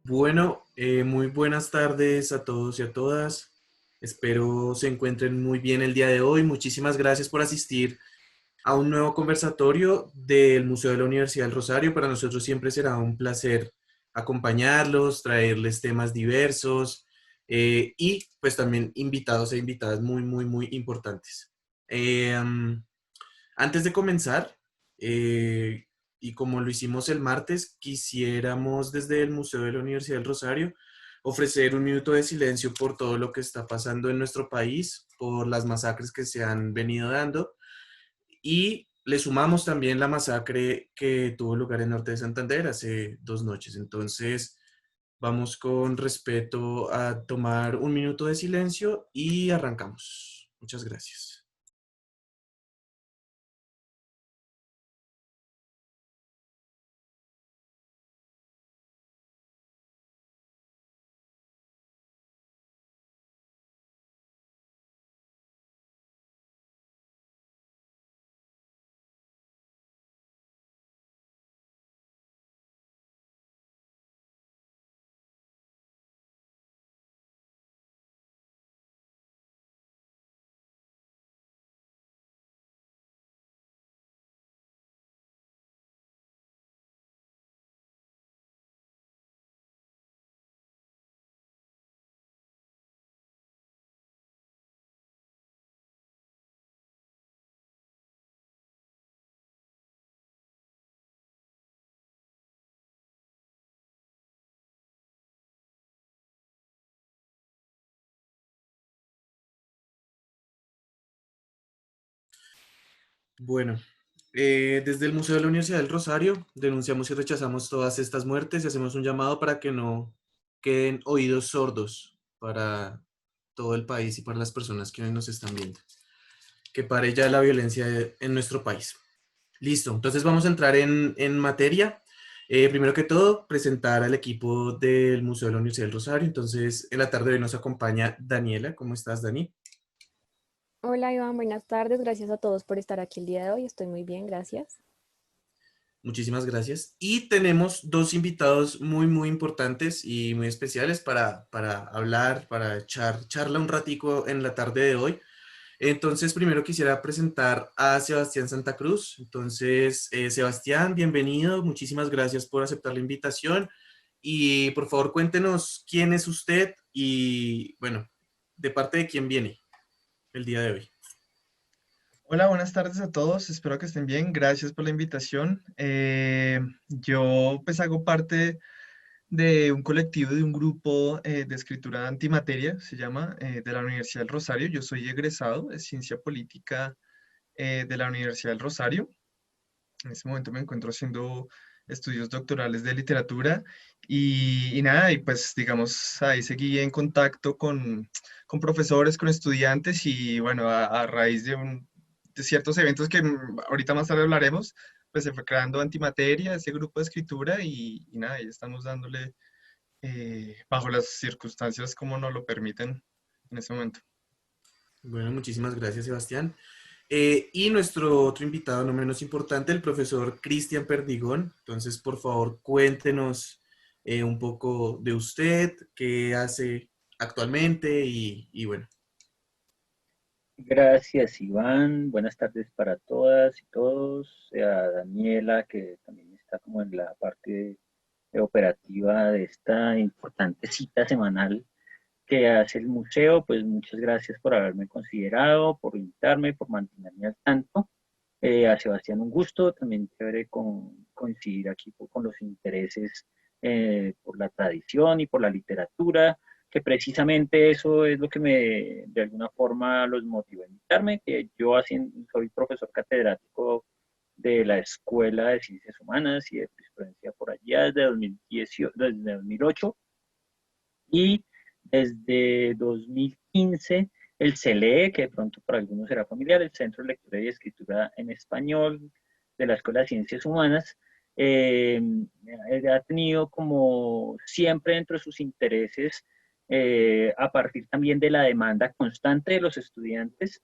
Bueno, muy buenas tardes a todos y a todas. Espero se encuentren muy bien el día de hoy. Muchísimas gracias por asistir a un nuevo conversatorio del Museo de la Universidad del Rosario. Para nosotros siempre será un placer acompañarlos, traerles temas diversos y pues también invitados e invitadas muy importantes. Eh, Antes de comenzar, eh, y como lo hicimos el martes, quisiéramos desde el Museo de la Universidad del Rosario ofrecer un minuto de silencio por todo lo que está pasando en nuestro país, por las masacres que se han venido dando y le sumamos también la masacre que tuvo lugar en Norte de Santander hace 2 noches. Entonces, vamos con respeto a tomar un minuto de silencio y arrancamos. Muchas gracias. Bueno, desde el Museo de la Universidad del Rosario denunciamos y rechazamos todas estas muertes y hacemos un llamado para que no queden oídos sordos para todo el país y para las personas que hoy nos están viendo. Que pare ya la violencia en nuestro país. Listo, entonces vamos a entrar en materia. Primero que todo, presentar al equipo del Museo de la Universidad del Rosario. Entonces, en la tarde de hoy nos acompaña Daniela. ¿Cómo estás, Dani? Hola Iván, buenas tardes. Gracias a todos por estar aquí el día de hoy. Estoy muy bien, gracias. Muchísimas gracias. Y tenemos dos invitados muy importantes y muy especiales para hablar, para echar charla un ratico en la tarde de hoy. Entonces, primero quisiera presentar a Sebastián Santa Cruz. Entonces, Sebastián, bienvenido. Muchísimas gracias por aceptar la invitación. Y por favor, cuéntenos quién es usted y, bueno, de parte de quién viene el día de hoy. Hola, buenas tardes a todos. Espero que estén bien. Gracias por la invitación. Yo pues hago parte de un colectivo, de un grupo de escritura antimateria, se llama, de la Universidad del Rosario. Yo soy egresado de Ciencia Política de la Universidad del Rosario. En este momento me encuentro haciendo estudios doctorales de literatura y nada, y pues digamos, ahí seguí en contacto con profesores, con estudiantes y bueno, a raíz de ciertos eventos que ahorita más tarde hablaremos, pues se fue creando Antimateria, ese grupo de escritura y nada, y estamos dándole bajo las circunstancias como nos lo permiten en ese momento. Bueno, muchísimas gracias, Sebastián. Y nuestro otro invitado, no menos importante, el profesor Cristian Perdigón. Entonces, por favor, cuéntenos un poco de usted, qué hace actualmente y bueno. Gracias, Iván. Buenas tardes para todas y todos. A Daniela, que también está como en la parte operativa de esta importante cita semanal que hace el museo. Pues muchas gracias por haberme considerado, por invitarme, por mantenerme al tanto. A Sebastián un gusto, también chévere coincidir aquí con los intereses por la tradición y por la literatura, que precisamente eso es lo que de alguna forma los motivó a invitarme, que yo soy profesor catedrático de la Escuela de Ciencias Humanas y de Jurisprudencia por allá desde 2018, desde 2008 y desde 2015 el CELE, que de pronto para algunos será familiar, el Centro de Lectura y Escritura en Español de la Escuela de Ciencias Humanas, eh, ha tenido como siempre dentro de sus intereses, a partir también de la demanda constante de los estudiantes,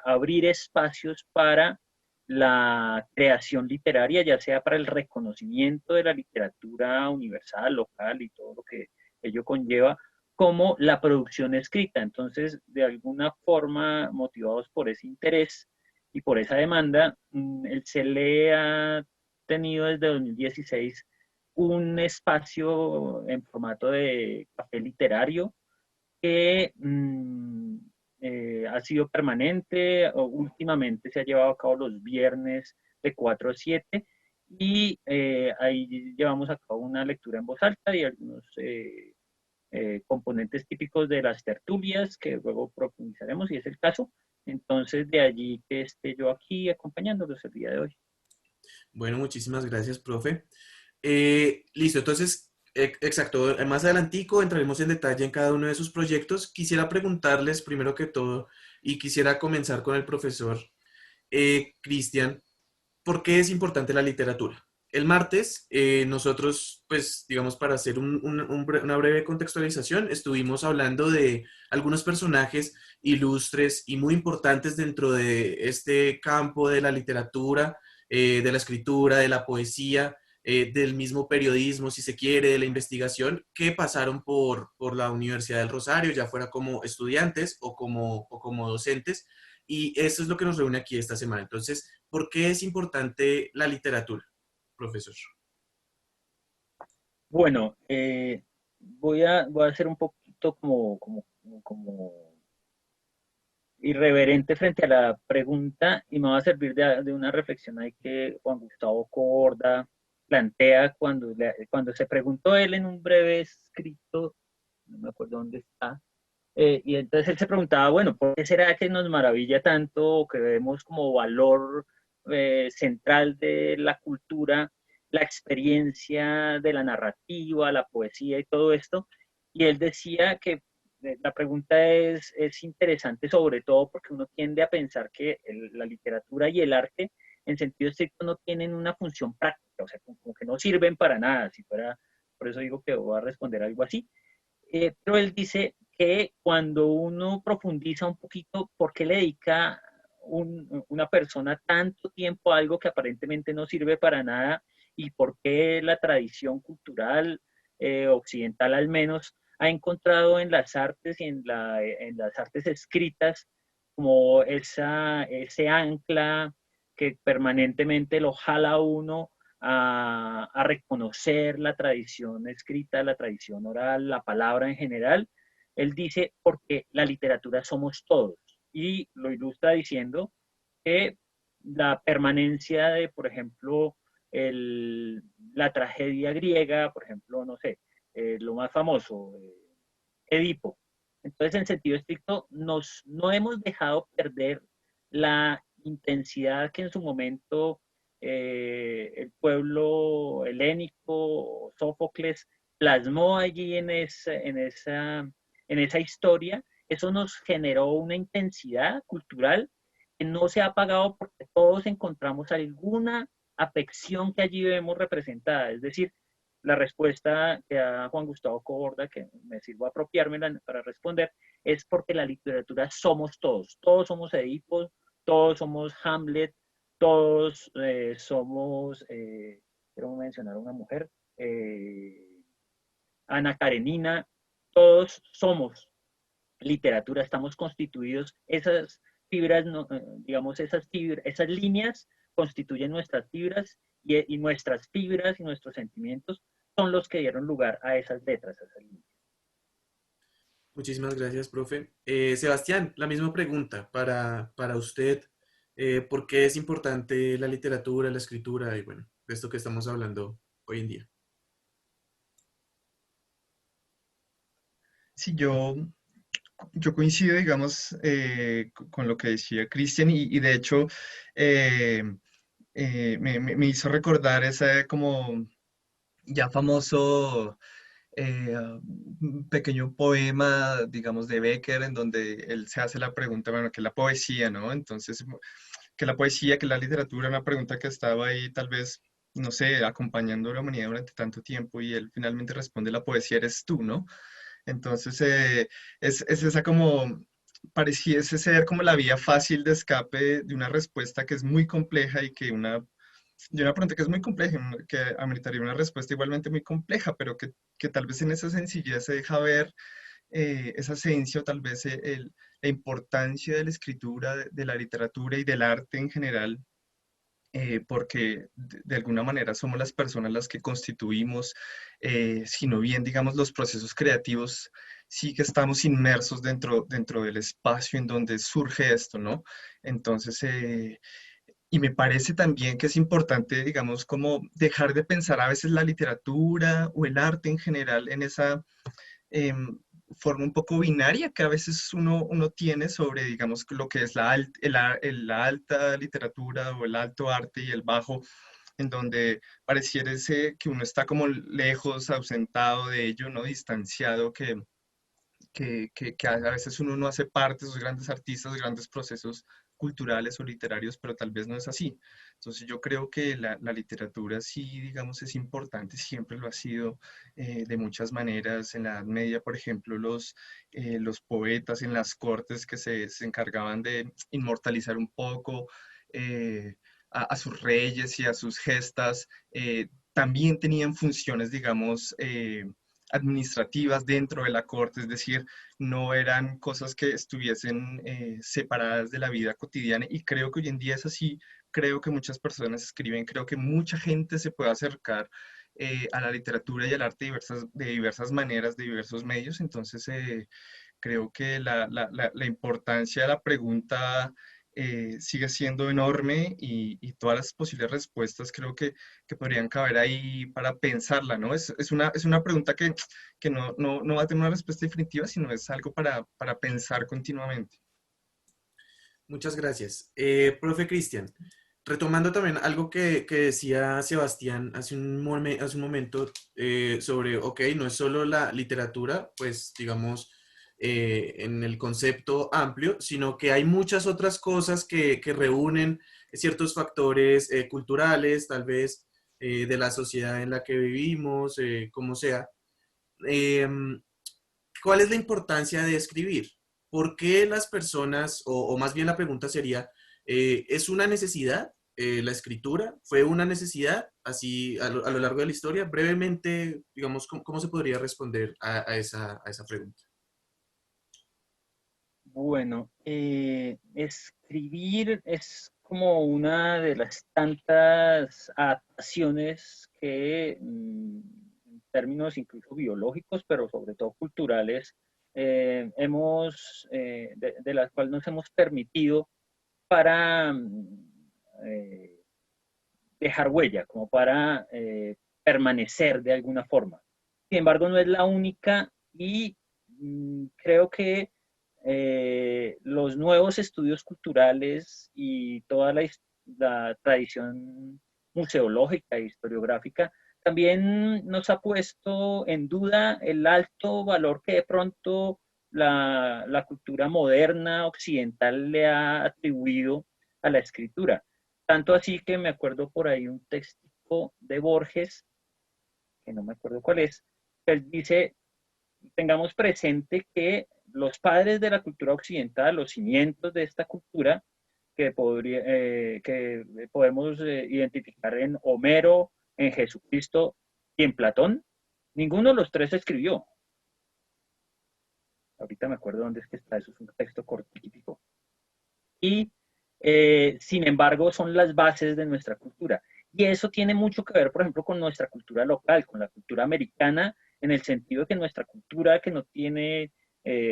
abrir espacios para la creación literaria, ya sea para el reconocimiento de la literatura universal, local y todo lo que ello conlleva, como la producción escrita. Entonces, de alguna forma, motivados por ese interés y por esa demanda, el CELE ha tenido desde 2016 un espacio en formato de café literario que ha sido permanente, o últimamente se ha llevado a cabo los viernes de 4 a 7 y ahí llevamos a cabo una lectura en voz alta y algunos componentes típicos de las tertulias que luego profundizaremos si es el caso. Entonces, de allí que esté yo aquí acompañándolos el día de hoy. Bueno, muchísimas gracias, profe. Listo, entonces, exacto, más adelantico entraremos en detalle en cada uno de sus proyectos. Quisiera preguntarles primero que todo, y quisiera comenzar con el profesor Cristian, ¿por qué es importante la literatura? El martes, nosotros, pues, digamos, para hacer una breve contextualización, estuvimos hablando de algunos personajes ilustres y muy importantes dentro de este campo de la literatura, de la escritura, de la poesía, del mismo periodismo, si se quiere, de la investigación, que pasaron por la Universidad del Rosario, ya fuera como estudiantes o como docentes, y eso es lo que nos reúne aquí esta semana. Entonces, ¿por qué es importante la literatura, profesor? Bueno, voy a ser un poquito como irreverente frente a la pregunta y me va a servir de una reflexión ahí que Juan Gustavo Corda plantea cuando se preguntó él en un breve escrito, no me acuerdo dónde está, y entonces él se preguntaba, bueno, ¿por qué será que nos maravilla tanto o que vemos como valor central de la cultura, la experiencia de la narrativa, la poesía y todo esto? Y él decía que la pregunta es interesante sobre todo porque uno tiende a pensar que la literatura y el arte en sentido estricto no tienen una función práctica, o sea, como que no sirven para nada, si fuera, por eso digo que voy a responder algo así. Pero él dice que cuando uno profundiza un poquito, ¿por qué le dedica una persona tanto tiempo a algo que aparentemente no sirve para nada? ¿Y por qué la tradición cultural occidental al menos ha encontrado en las artes y en las artes escritas como ese ancla que permanentemente lo jala a uno a reconocer la tradición escrita, la tradición oral, la palabra en general? Él dice, porque la literatura somos todos. Y lo ilustra diciendo que la permanencia de, por ejemplo, la tragedia griega, por ejemplo, no sé, lo más famoso, Edipo. Entonces, en sentido estricto, no hemos dejado perder la intensidad que en su momento el pueblo helénico, Sófocles, plasmó allí en esa historia. Eso nos generó una intensidad cultural que no se ha apagado porque todos encontramos alguna afección que allí vemos representada. Es decir, la respuesta que da Juan Gustavo Corda, que me sirvo a apropiármela para responder, es porque la literatura somos todos. Todos somos Edipos, todos somos Hamlet, todos somos, quiero mencionar una mujer, Ana Karenina, todos somos literatura, estamos constituidos, esas fibras, digamos, esas líneas constituyen nuestras fibras y nuestras fibras y nuestros sentimientos son los que dieron lugar a esas letras, a esas líneas. Muchísimas gracias, profe. Sebastián, la misma pregunta para usted. ¿Por qué es importante la literatura, la escritura y bueno, de esto que estamos hablando hoy en día? Sí, yo coincido, digamos, con lo que decía Cristian y de hecho eh, me hizo recordar ese como ya famoso pequeño poema, digamos, de Becker, en donde él se hace la pregunta, bueno, ¿qué es la poesía, no? Entonces, ¿qué es la poesía, qué es la literatura? Una pregunta que estaba ahí tal vez, no sé, acompañando a la humanidad durante tanto tiempo y él finalmente responde, la poesía eres tú, ¿no? Entonces, es esa como, pareciese ser como la vía fácil de escape de una respuesta que es muy compleja y de una pregunta que es muy compleja, que ameritaría una respuesta igualmente muy compleja, pero que tal vez en esa sencillez se deja ver esa esencia o tal vez la importancia de la escritura, de la literatura y del arte en general, porque de alguna manera somos las personas las que constituimos, sino bien, digamos, los procesos creativos, sí que estamos inmersos dentro del espacio en donde surge esto, ¿no? Entonces, y me parece también que es importante, digamos, como dejar de pensar a veces la literatura o el arte en general en esa forma un poco binaria que a veces uno tiene sobre, digamos, lo que es la alta literatura o el alto arte y el bajo, en donde pareciera que uno está como lejos, ausentado de ello, ¿no? Distanciado, que a veces uno no hace parte de esos grandes artistas, grandes procesos culturales o literarios, pero tal vez no es así. Entonces yo creo que la literatura sí, digamos, es importante, siempre lo ha sido de muchas maneras. En la Edad Media, por ejemplo, los poetas en las cortes que se encargaban de inmortalizar un poco a sus reyes y a sus gestas, también tenían funciones, digamos, administrativas dentro de la corte, es decir, no eran cosas que estuviesen separadas de la vida cotidiana y creo que hoy en día es así, creo que muchas personas escriben, creo que mucha gente se puede acercar a la literatura y al arte de diversas maneras, de diversos medios, entonces creo que la importancia de la pregunta sigue siendo enorme y todas las posibles respuestas creo que podrían caber ahí para pensarla, ¿no? Es una pregunta que no va a tener una respuesta definitiva, sino es algo para pensar continuamente. Muchas gracias. Profe Cristian, retomando también algo que decía Sebastián hace un momento sobre, ok, no es solo la literatura, pues digamos, en el concepto amplio, sino que hay muchas otras cosas que reúnen ciertos factores culturales, tal vez de la sociedad en la que vivimos, como sea. Em, ¿Cuál es la importancia de escribir? ¿Por qué las personas, o más bien la pregunta sería, ¿es una necesidad la escritura? ¿Fue una necesidad así a lo largo de la historia? Brevemente, digamos, ¿cómo se podría responder a esa pregunta? Bueno, escribir es como una de las tantas adaptaciones que, en términos incluso biológicos, pero sobre todo culturales, de las cuales nos hemos permitido para dejar huella, como para permanecer de alguna forma. Sin embargo, no es la única y creo que los nuevos estudios culturales y toda la tradición museológica e historiográfica también nos ha puesto en duda el alto valor que de pronto la cultura moderna occidental le ha atribuido a la escritura. Tanto así que me acuerdo por ahí un texto de Borges, que no me acuerdo cuál es, que él dice, tengamos presente que los padres de la cultura occidental, los cimientos de esta cultura, que podemos identificar en Homero, en Jesucristo y en Platón, ninguno de los tres escribió. Ahorita me acuerdo dónde es que está, eso es un texto cortítico. Y sin embargo son las bases de nuestra cultura. Y eso tiene mucho que ver, por ejemplo, con nuestra cultura local, con la cultura americana, en el sentido de que nuestra cultura que no tiene,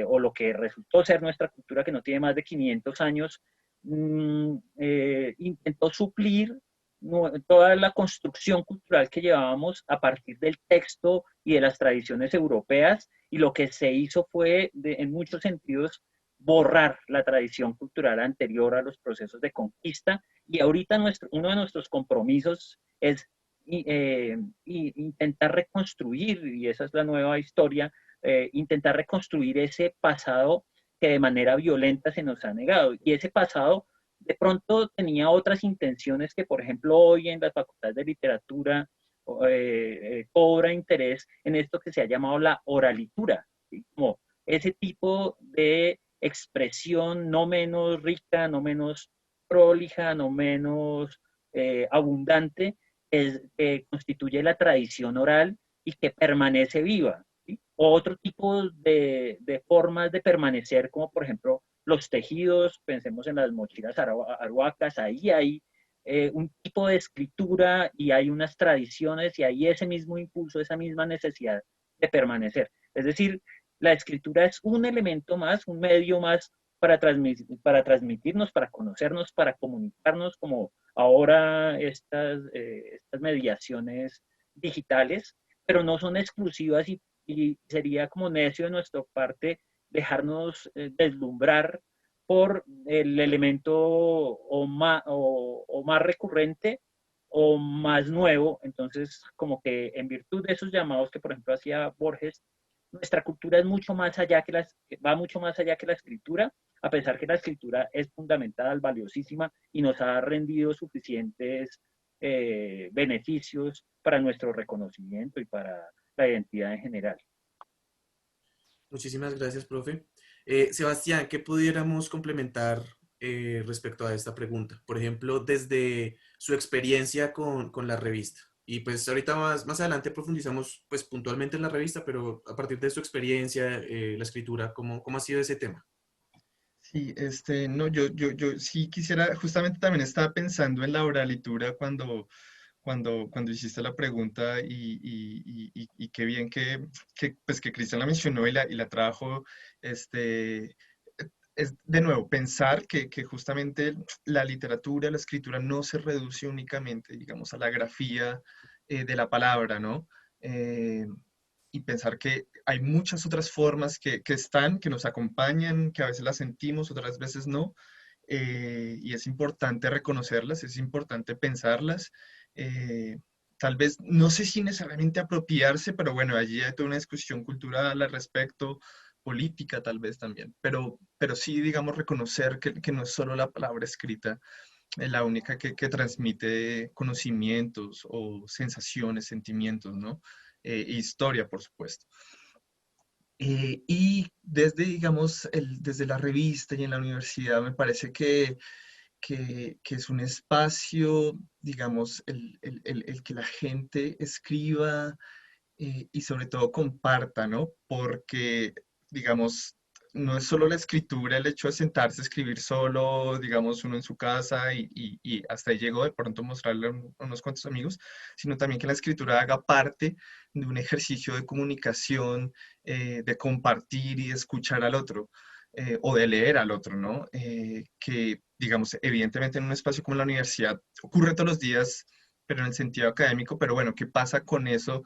o lo que resultó ser nuestra cultura que no tiene más de 500 años, intentó suplir toda la construcción cultural que llevábamos a partir del texto y de las tradiciones europeas, y lo que se hizo fue, en muchos sentidos, borrar la tradición cultural anterior a los procesos de conquista. Y ahorita uno de nuestros compromisos es intentar reconstruir, y esa es la nueva historia, intentar reconstruir ese pasado que de manera violenta se nos ha negado. Y ese pasado de pronto tenía otras intenciones que, por ejemplo, hoy en las facultades de literatura cobra interés en esto que se ha llamado la oralitura, ¿sí? Como ese tipo de expresión no menos rica, no menos prolija, no menos abundante, que constituye la tradición oral y que permanece viva. ¿Sí? O otro tipo de formas de permanecer, como por ejemplo los tejidos, pensemos en las mochilas aruacas, ahí hay un tipo de escritura y hay unas tradiciones y hay ese mismo impulso, esa misma necesidad de permanecer. Es decir, la escritura es un elemento más, un medio más para transmitirnos, para conocernos, para comunicarnos, como ahora estas mediaciones digitales, pero no son exclusivas y sería como necio de nuestra parte dejarnos deslumbrar por el elemento o más recurrente o más nuevo. Entonces, como que en virtud de esos llamados que, por ejemplo, hacía Borges, nuestra cultura es mucho más allá va mucho más allá que la escritura, a pesar que la escritura es fundamental, valiosísima y nos ha rendido suficientes beneficios para nuestro reconocimiento y para la identidad en general. Muchísimas gracias, profe. Sebastián, ¿qué pudiéramos complementar respecto a esta pregunta? Por ejemplo, desde su experiencia con la revista. Y pues ahorita más adelante profundizamos pues puntualmente en la revista, pero a partir de su experiencia, la escritura, ¿cómo ha sido ese tema? Sí, no, yo sí quisiera, justamente también estaba pensando en la oralitura cuando hiciste la pregunta y qué bien pues que Cristian la mencionó y la trajo, es de nuevo pensar que justamente la literatura, la escritura no se reduce únicamente, digamos, a la grafía de la palabra, ¿no? Eh, y pensar que hay muchas otras formas que nos acompañan, que a veces las sentimos, otras veces no, y es importante reconocerlas, es importante pensarlas. eh, Tal vez, no sé si necesariamente apropiarse, pero bueno, allí hay toda una discusión cultural al respecto, política tal vez también, pero sí, digamos, reconocer que no es solo la palabra escrita la única que transmite conocimientos o sensaciones, sentimientos, ¿no? Historia, por supuesto. Y desde, digamos, desde la revista y en la universidad me parece que es un espacio, digamos, el que la gente escriba y sobre todo comparta, ¿no? Porque, digamos, no es solo la escritura, el hecho de sentarse a escribir solo, digamos, uno en su casa y hasta ahí llegó de pronto mostrarle a unos cuantos amigos, sino también que la escritura haga parte de un ejercicio de comunicación, de compartir y de escuchar al otro. O de leer al otro, ¿no? Que, digamos, evidentemente en un espacio como la universidad ocurre todos los días, pero en el sentido académico, pero bueno, ¿qué pasa con eso,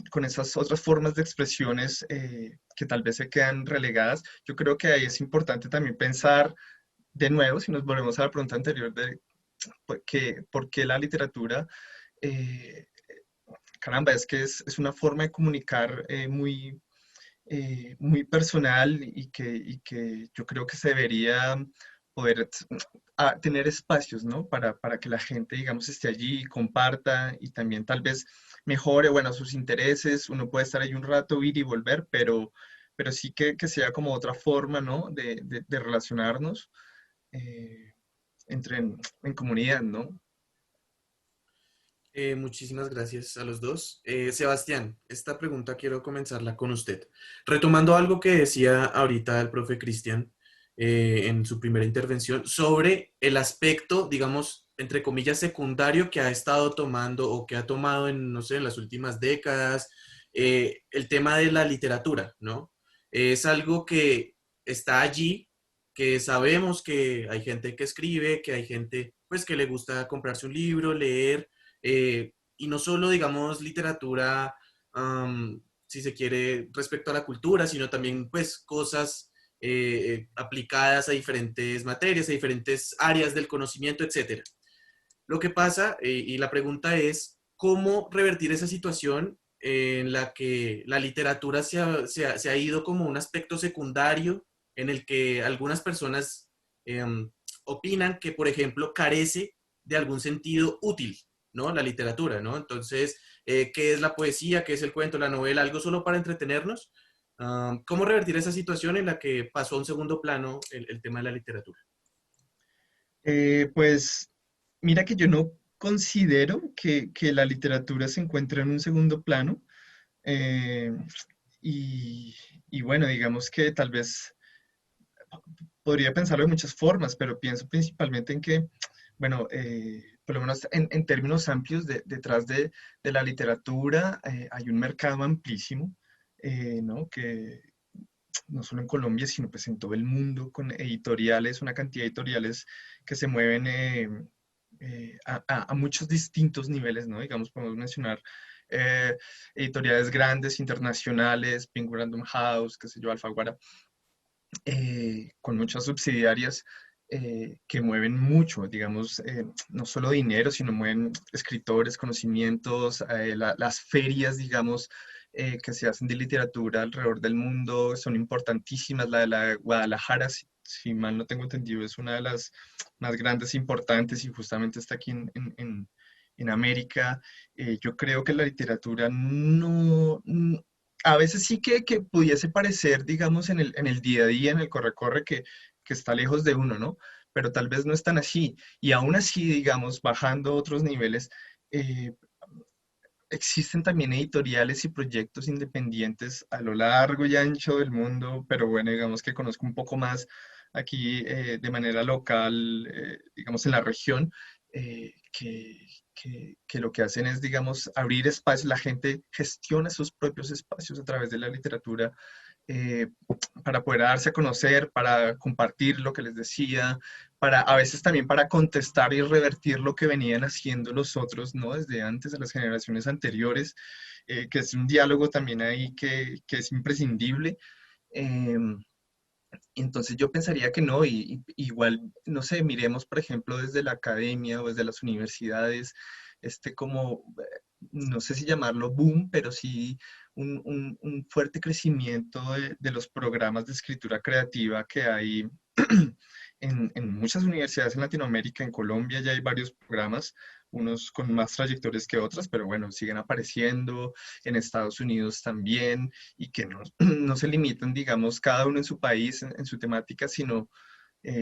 con esas otras formas de expresiones que tal vez se quedan relegadas? Yo creo que ahí es importante también pensar de nuevo, si nos volvemos a la pregunta anterior de por qué la literatura, eh, caramba, es que es una forma de comunicar muy personal y que yo creo que se debería poder tener espacios, ¿no? Para que la gente, digamos, esté allí, comparta y también tal vez mejore, bueno, sus intereses. Uno puede estar ahí un rato, ir y volver, pero sí que sea como otra forma, ¿no? De relacionarnos eh, en comunidad, ¿no? Muchísimas gracias a los dos. Sebastián, esta pregunta quiero comenzarla con usted. Retomando algo que decía ahorita el profe Cristian en su primera intervención sobre el aspecto, digamos, entre comillas, secundario que ha estado tomando o que ha tomado en, no sé, en las últimas décadas, el tema de la literatura, ¿no? Es algo que está allí, que sabemos que hay gente que escribe, que hay gente, pues, que le gusta comprarse un libro, leer y no solo, digamos, literatura, si se quiere, respecto a la cultura, sino también, pues, cosas aplicadas a diferentes materias, a diferentes áreas del conocimiento, etcétera. Lo que pasa, y la pregunta es, ¿cómo revertir esa situación en la que la literatura se ha ido como un aspecto secundario en el que algunas personas opinan que, por ejemplo, carece de algún sentido útil, ¿no? La literatura, ¿no? Entonces, ¿qué es la poesía? ¿Qué es el cuento, la novela? ¿Algo solo para entretenernos? ¿Cómo revertir esa situación en la que pasó a un segundo plano el tema de la literatura? Pues mira que yo no considero que la literatura se encuentre en un segundo plano. eh, y, y bueno, digamos que tal vez podría pensarlo de muchas formas, pero pienso principalmente en que, bueno, por lo menos en términos amplios, detrás de la literatura hay un mercado amplísimo, ¿no? Que no solo en Colombia, sino pues en todo el mundo, con editoriales, una cantidad de editoriales que se mueven a muchos distintos niveles, ¿no? Digamos, podemos mencionar editoriales grandes, internacionales, Penguin Random House, qué sé yo, Alfaguara, con muchas subsidiarias que mueven mucho, digamos, no solo dinero, sino mueven escritores, conocimientos, las ferias, digamos, que se hacen de literatura alrededor del mundo son importantísimas. La de la Guadalajara, si mal no tengo entendido, es una de las más grandes, importantes y justamente está aquí en América. Yo creo que la literatura no, a veces sí que pudiese parecer, digamos, en el día a día, en el corre-corre, que está lejos de uno, ¿no? Pero tal vez no es tan así. Y aún así, digamos, bajando a otros niveles, eh, existen también editoriales y proyectos independientes a lo largo y ancho del mundo, pero bueno, digamos que conozco un poco más aquí de manera local, digamos en la región, que lo que hacen es, digamos, abrir espacios, la gente gestiona sus propios espacios a través de la literatura eh, para poder darse a conocer, para compartir lo que les decía, para a veces también para contestar y revertir lo que venían haciendo los otros, ¿no? Desde antes, de las generaciones anteriores, que es un diálogo también ahí que es imprescindible. Eh, entonces yo pensaría que no, igual, no sé, miremos, por ejemplo, desde la academia o desde las universidades, como, no sé si llamarlo boom, pero sí un fuerte crecimiento de los programas de escritura creativa que hay en muchas universidades en Latinoamérica. En Colombia ya hay varios programas, unos con más trayectorias que otras, pero bueno, siguen apareciendo, en Estados Unidos también, y que no, no se limitan, digamos, cada uno en su país, en su temática, sino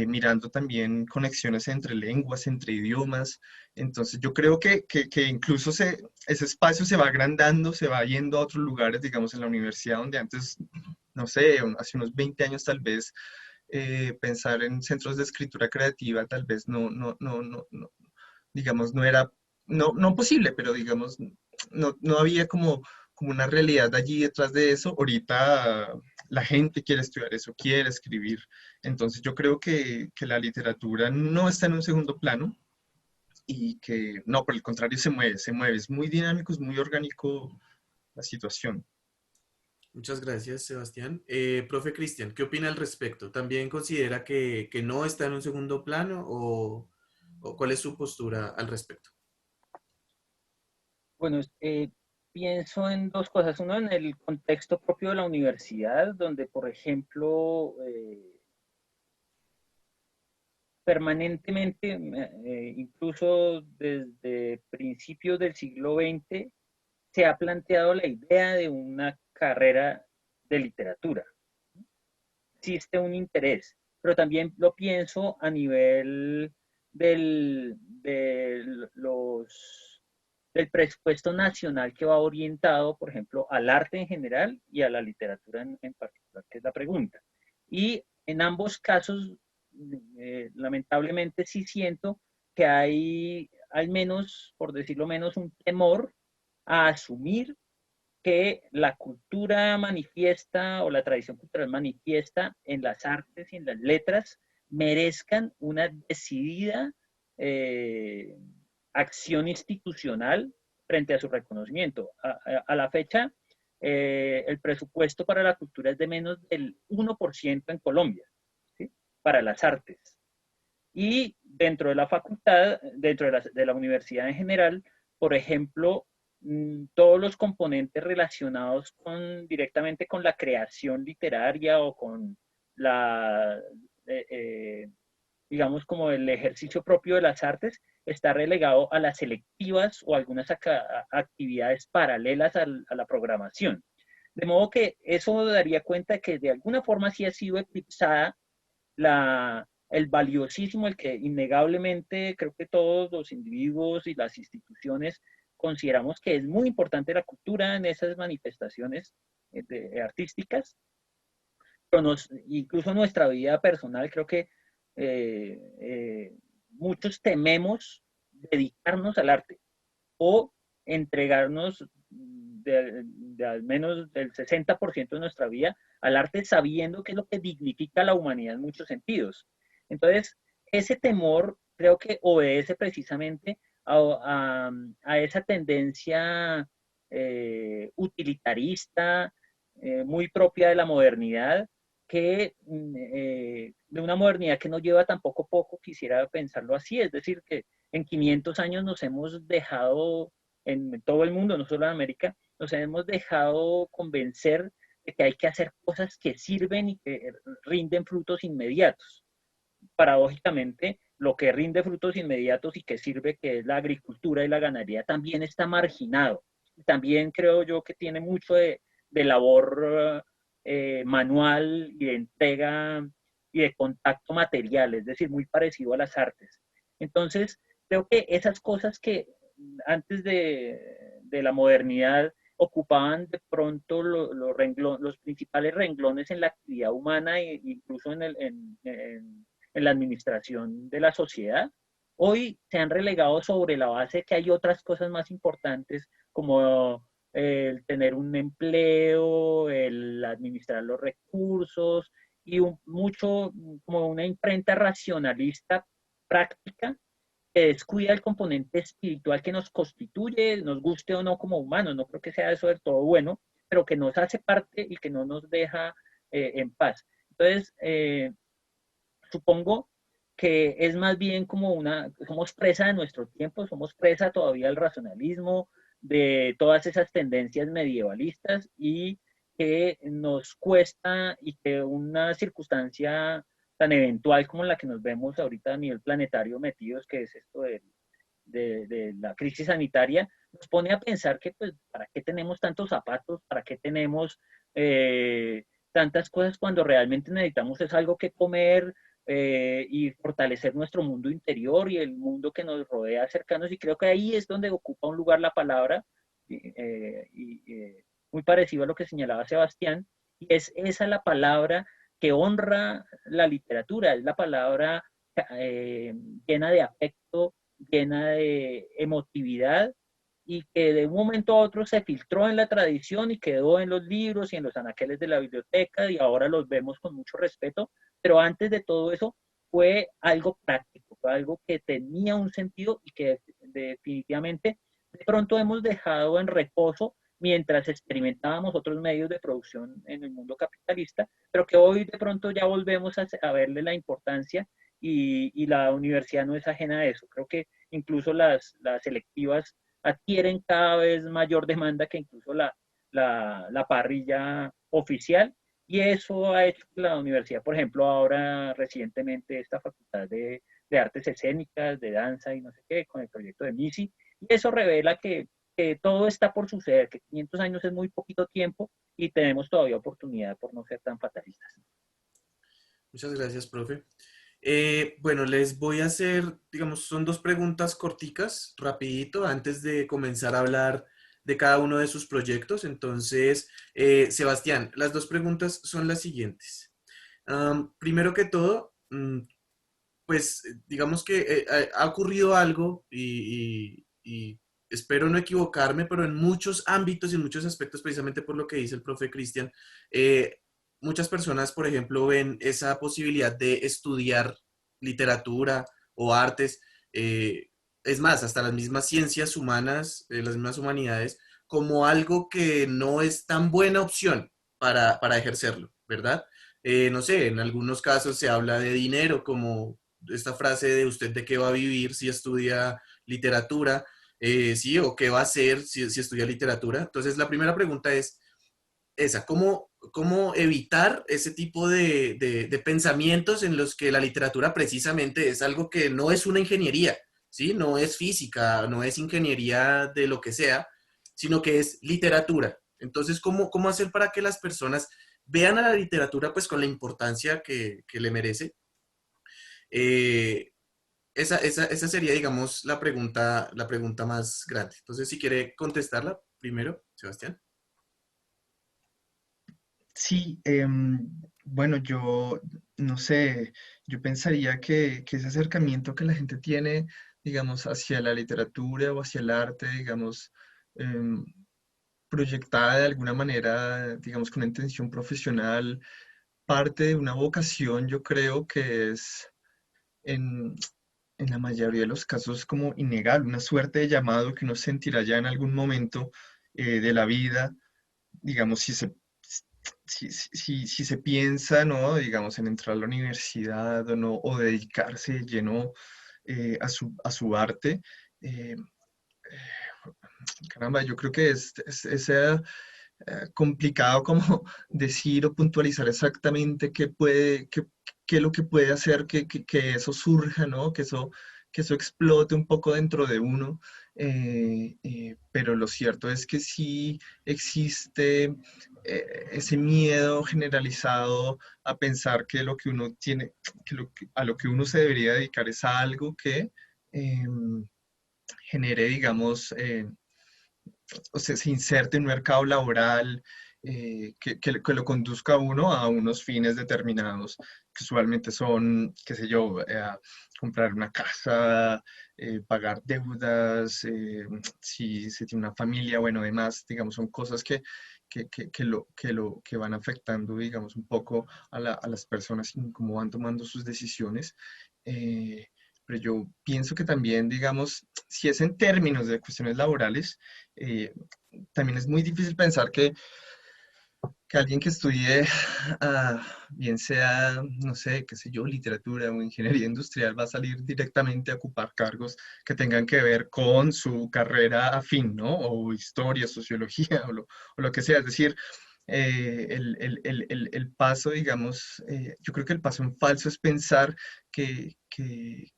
mirando también conexiones entre lenguas, entre idiomas. Entonces yo creo que incluso ese espacio se va agrandando, se va yendo a otros lugares, digamos, en la universidad, donde antes, no sé, hace unos 20 años tal vez, pensar en centros de escritura creativa tal vez no, digamos, no era, no posible, pero digamos, no había como una realidad allí detrás de eso. Ahorita la gente quiere estudiar eso, quiere escribir. Entonces yo creo que la literatura no está en un segundo plano y que, no, por el contrario, se mueve, es muy dinámico, es muy orgánico la situación. Muchas gracias, Sebastián. Profe Cristian, ¿qué opina al respecto? ¿También considera que no está en un segundo plano o cuál es su postura al respecto? Bueno, pienso en dos cosas. Uno, en el contexto propio de la universidad, donde, por ejemplo, permanentemente, incluso desde principios del siglo XX, se ha planteado la idea de una carrera de literatura. Existe un interés, pero también lo pienso a nivel de del presupuesto nacional que va orientado, por ejemplo, al arte en general y a la literatura en particular, que es la pregunta. Y en ambos casos, lamentablemente sí siento que hay, al menos, por decirlo menos, un temor a asumir que la cultura manifiesta o la tradición cultural manifiesta en las artes y en las letras merezcan una decidida eh, acción institucional frente a su reconocimiento. A la fecha, el presupuesto para la cultura es de menos del 1% en Colombia, ¿sí? Para las artes. Y dentro de la facultad, dentro de la universidad en general, por ejemplo, todos los componentes relacionados directamente con la creación literaria o con la, eh, eh, digamos, como el ejercicio propio de las artes, está relegado a las selectivas o algunas actividades paralelas a la programación. De modo que eso daría cuenta que de alguna forma sí ha sido eclipsada el valiosísimo, el que innegablemente creo que todos los individuos y las instituciones consideramos que es muy importante la cultura en esas manifestaciones artísticas, pero incluso nuestra vida personal, creo que eh, eh, muchos tememos dedicarnos al arte o entregarnos de al menos del 60% de nuestra vida al arte, sabiendo qué es lo que dignifica la humanidad en muchos sentidos. Entonces, ese temor creo que obedece precisamente a esa tendencia utilitarista, muy propia de la modernidad, de una modernidad que no lleva tampoco poco, quisiera pensarlo así, es decir, que en 500 años nos hemos dejado, en todo el mundo, no solo en América, nos hemos dejado convencer de que hay que hacer cosas que sirven y que rinden frutos inmediatos. Paradójicamente, lo que rinde frutos inmediatos y que sirve, que es la agricultura y la ganadería, también está marginado. También creo yo que tiene mucho de labor manual y de entrega y de contacto material, es decir, muy parecido a las artes. Entonces, creo que esas cosas que antes de la modernidad ocupaban de pronto los principales renglones en la actividad humana e incluso en la administración de la sociedad, hoy se han relegado sobre la base de que hay otras cosas más importantes como el tener un empleo, el administrar los recursos y mucho como una imprenta racionalista práctica que descuida el componente espiritual que nos constituye, nos guste o no como humanos. No creo que sea eso del todo bueno, pero que nos hace parte y que no nos deja en paz. Entonces, supongo que es más bien como somos presa de nuestro tiempo, somos presa todavía del racionalismo, de todas esas tendencias medievalistas y que nos cuesta y que una circunstancia tan eventual como la que nos vemos ahorita a nivel planetario metidos, que es esto de la crisis sanitaria, nos pone a pensar que, pues, ¿para qué tenemos tantos zapatos? ¿Para qué tenemos tantas cosas cuando realmente necesitamos es algo que comer y fortalecer nuestro mundo interior y el mundo que nos rodea cercanos? Y creo que ahí es donde ocupa un lugar la palabra, muy parecido a lo que señalaba Sebastián, y es esa la palabra que honra la literatura, es la palabra llena de afecto, llena de emotividad y que de un momento a otro se filtró en la tradición y quedó en los libros y en los anaqueles de la biblioteca y ahora los vemos con mucho respeto, pero antes de todo eso fue algo práctico, fue algo que tenía un sentido y que definitivamente de pronto hemos dejado en reposo mientras experimentábamos otros medios de producción en el mundo capitalista, pero que hoy de pronto ya volvemos a verle la importancia y la universidad no es ajena a eso. Creo que incluso las selectivas adquieren cada vez mayor demanda que incluso la parrilla oficial, y eso ha hecho que la universidad, por ejemplo, ahora recientemente esta facultad de artes escénicas, de danza y no sé qué, con el proyecto de MISI, y eso revela que todo está por suceder, que 500 años es muy poquito tiempo y tenemos todavía oportunidad por no ser tan fatalistas. Muchas gracias, profe. Bueno, les voy a hacer, digamos, son dos preguntas corticas, rapidito, antes de comenzar a hablar de cada uno de sus proyectos. Entonces, Sebastián, las dos preguntas son las siguientes. Primero que todo, pues digamos que ha ocurrido algo y espero no equivocarme, pero en muchos ámbitos y en muchos aspectos, precisamente por lo que dice el profe Cristian, muchas personas, por ejemplo, ven esa posibilidad de estudiar literatura o artes, es más, hasta las mismas ciencias humanas, las mismas humanidades, como algo que no es tan buena opción para ejercerlo, ¿verdad? No sé, en algunos casos se habla de dinero, como esta frase de usted de qué va a vivir si estudia literatura, sí, o qué va a hacer si estudia literatura. Entonces, la primera pregunta es esa, ¿cómo evitar ese tipo de pensamientos en los que la literatura precisamente es algo que no es una ingeniería, ¿sí? No es física, no es ingeniería de lo que sea, sino que es literatura. Entonces, ¿cómo hacer para que las personas vean a la literatura pues con la importancia que le merece? Eh, esa sería, digamos, la pregunta más grande. Entonces, si quiere contestarla primero, Sebastián. Sí, bueno, yo no sé, yo pensaría que ese acercamiento que la gente tiene, digamos, hacia la literatura o hacia el arte, digamos, em, proyectada de alguna manera, digamos, con una intención profesional, parte de una vocación, yo creo que es en, en la mayoría de los casos como innegable, una suerte de llamado que uno sentirá ya en algún momento de la vida, digamos, si se piensa, ¿no? Digamos, en entrar a la universidad o no, o dedicarse de lleno a su arte. eh, Caramba, yo creo que es complicado como decir o puntualizar exactamente qué es lo que puede hacer que eso surja, ¿no? Que eso explote un poco dentro de uno. Pero lo cierto es que sí existe ese miedo generalizado a pensar que lo que uno tiene, a lo que uno se debería dedicar es a algo que genere, digamos, o sea, se inserte en un mercado laboral que lo conduzca a uno a unos fines determinados, que usualmente son, qué sé yo, comprar una casa, pagar deudas, si se tiene una familia, bueno, demás, digamos, son cosas que van afectando, digamos, un poco a las personas y cómo van tomando sus decisiones. Eh, pero yo pienso que también, digamos, si es en términos de cuestiones laborales, eh, también es muy difícil pensar que alguien que estudie, bien sea, no sé, qué sé yo, literatura o ingeniería industrial, va a salir directamente a ocupar cargos que tengan que ver con su carrera afín, ¿no? O historia, sociología o lo que sea. Es decir, el paso, digamos, yo creo que el paso en falso es pensar que, que,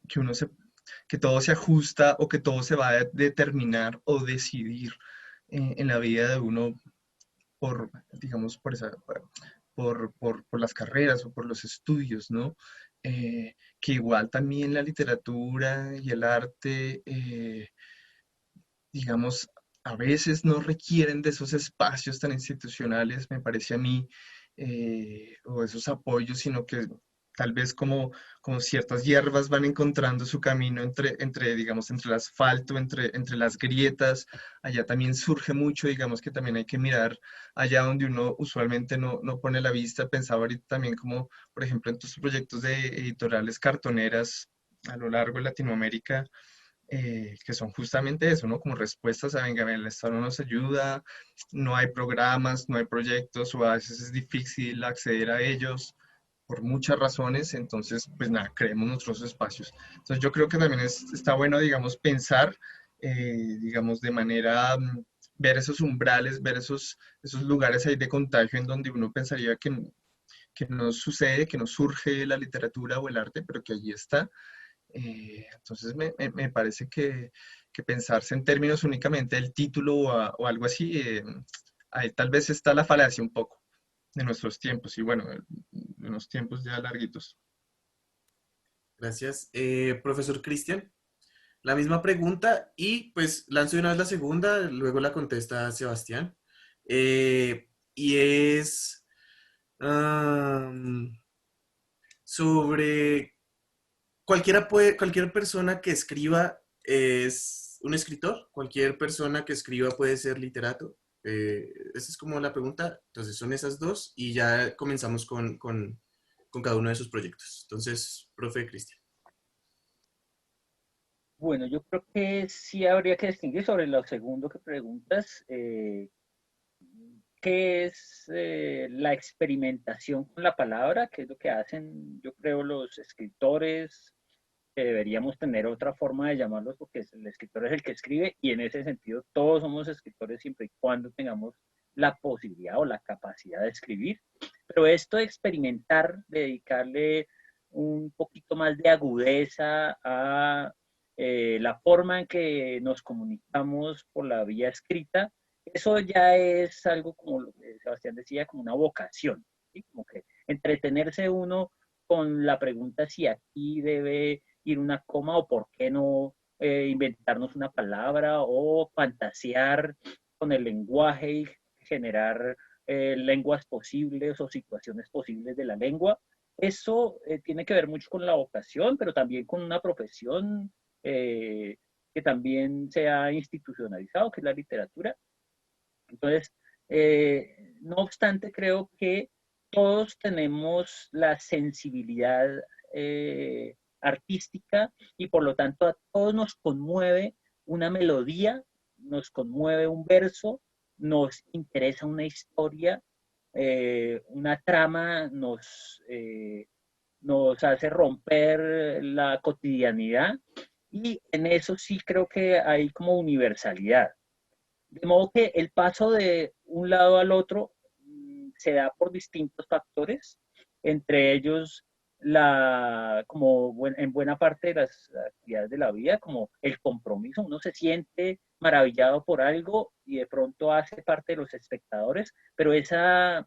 que uno se, que todo se ajusta o que todo se va a determinar o decidir en la vida de uno por, digamos, por las carreras o por los estudios, ¿no? Que igual también la literatura y el arte, digamos, a veces no requieren de esos espacios tan institucionales, me parece a mí, o esos apoyos, sino que tal vez como ciertas hierbas van encontrando su camino digamos, entre el asfalto, entre las grietas. Allá también surge mucho, digamos que también hay que mirar allá donde uno usualmente no pone la vista. Pensaba ahorita también como, por ejemplo, en tus proyectos de editoriales cartoneras a lo largo de Latinoamérica, que son justamente eso, ¿no? Como respuestas a, venga, el Estado no nos ayuda, no hay programas, no hay proyectos, o a veces es difícil acceder a ellos por muchas razones, entonces, pues nada, creemos nuestros espacios. Entonces yo creo que también está bueno, digamos, pensar, digamos, de manera, ver esos umbrales, ver esos lugares ahí de contagio en donde uno pensaría que no sucede, que no surge la literatura o el arte, pero que allí está. Entonces me parece que pensarse en términos únicamente del título o algo así, ahí tal vez está la falacia un poco de nuestros tiempos y bueno, de unos tiempos ya larguitos. Gracias. Profesor Cristian, la misma pregunta y pues lanzo de una vez la segunda, luego la contesta Sebastián. Y es am, sobre cualquier persona que escriba es un escritor, cualquier persona que escriba puede ser literato. Esa es como la pregunta. Entonces son esas dos y ya comenzamos con cada uno de sus proyectos. Entonces, profe Cristian. Bueno, yo creo que sí habría que distinguir sobre lo segundo que preguntas, qué es la experimentación con la palabra, qué es lo que hacen, yo creo, los escritores, que deberíamos tener otra forma de llamarlos, porque el escritor es el que escribe y en ese sentido todos somos escritores siempre y cuando tengamos la posibilidad o la capacidad de escribir. Pero esto de experimentar, de dedicarle un poquito más de agudeza a la forma en que nos comunicamos por la vía escrita, Eso ya es algo como lo que Sebastián decía, como una vocación, ¿sí? Como que entretenerse uno con la pregunta si aquí debe ir una coma o por qué no inventarnos una palabra o fantasear con el lenguaje y generar lenguas posibles o situaciones posibles de la lengua. Eso tiene que ver mucho con la vocación, pero también con una profesión que también se ha institucionalizado, que es la literatura. Entonces, no obstante, creo que todos tenemos la sensibilidad artística y por lo tanto a todos nos conmueve una melodía, nos conmueve un verso, nos interesa una historia, una trama nos hace romper la cotidianidad y en eso sí creo que hay como universalidad. De modo que el paso de un lado al otro se da por distintos factores, entre ellos como en buena parte de las actividades de la vida, como el compromiso. Uno se siente maravillado por algo y de pronto hace parte de los espectadores, pero ese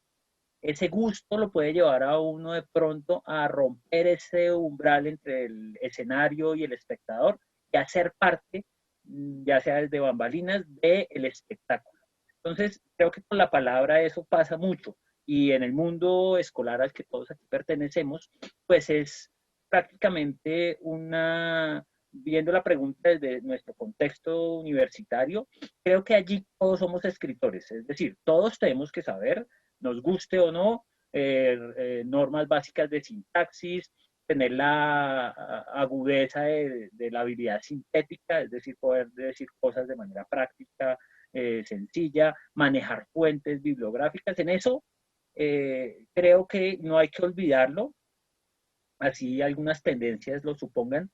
gusto lo puede llevar a uno de pronto a romper ese umbral entre el escenario y el espectador y a ser parte, ya sea desde bambalinas, del espectáculo. Entonces, creo que con la palabra eso pasa mucho y en el mundo escolar al que todos aquí pertenecemos, pues es prácticamente viendo la pregunta desde nuestro contexto universitario, creo que allí todos somos escritores, es decir, todos tenemos que saber nos guste o no, normas básicas de sintaxis, tener la agudeza de la habilidad sintética, es decir, poder decir cosas de manera práctica, sencilla, manejar fuentes bibliográficas. En eso creo que no hay que olvidarlo, así algunas tendencias lo supongan.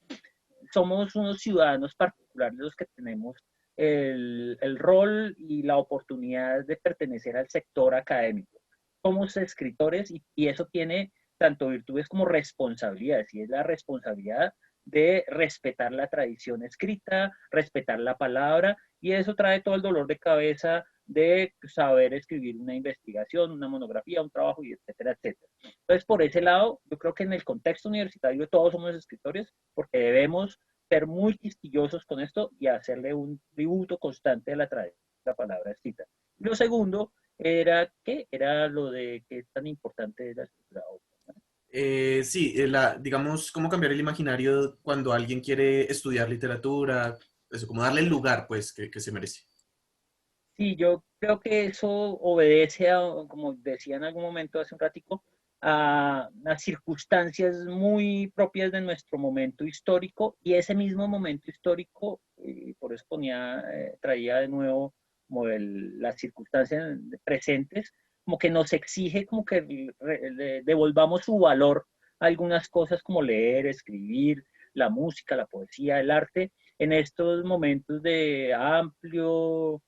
Somos unos ciudadanos particulares los que tenemos el rol y la oportunidad de pertenecer al sector académico. Somos escritores y eso tiene tanto virtudes como responsabilidades, y es la responsabilidad de respetar la tradición escrita, respetar la palabra, y eso trae todo el dolor de cabeza de saber escribir una investigación, una monografía, un trabajo, y etcétera, etcétera. Entonces, por ese lado, yo creo que en el contexto universitario todos somos escritores porque debemos ser muy quisquillosos con esto y hacerle un tributo constante a la tradición de la palabra escrita. Y lo segundo era lo de qué tan importante es la escritura. Sí, digamos, cómo cambiar el imaginario cuando alguien quiere estudiar literatura, eso, como darle el lugar, pues, que se merece. Sí, yo creo que eso obedece a, como decía en algún momento hace un ratico, a circunstancias muy propias de nuestro momento histórico y ese mismo momento histórico, por eso traía de nuevo como las circunstancias presentes, como que nos exige como que le devolvamos su valor a algunas cosas como leer, escribir, la música, la poesía, el arte, en estos momentos de amplio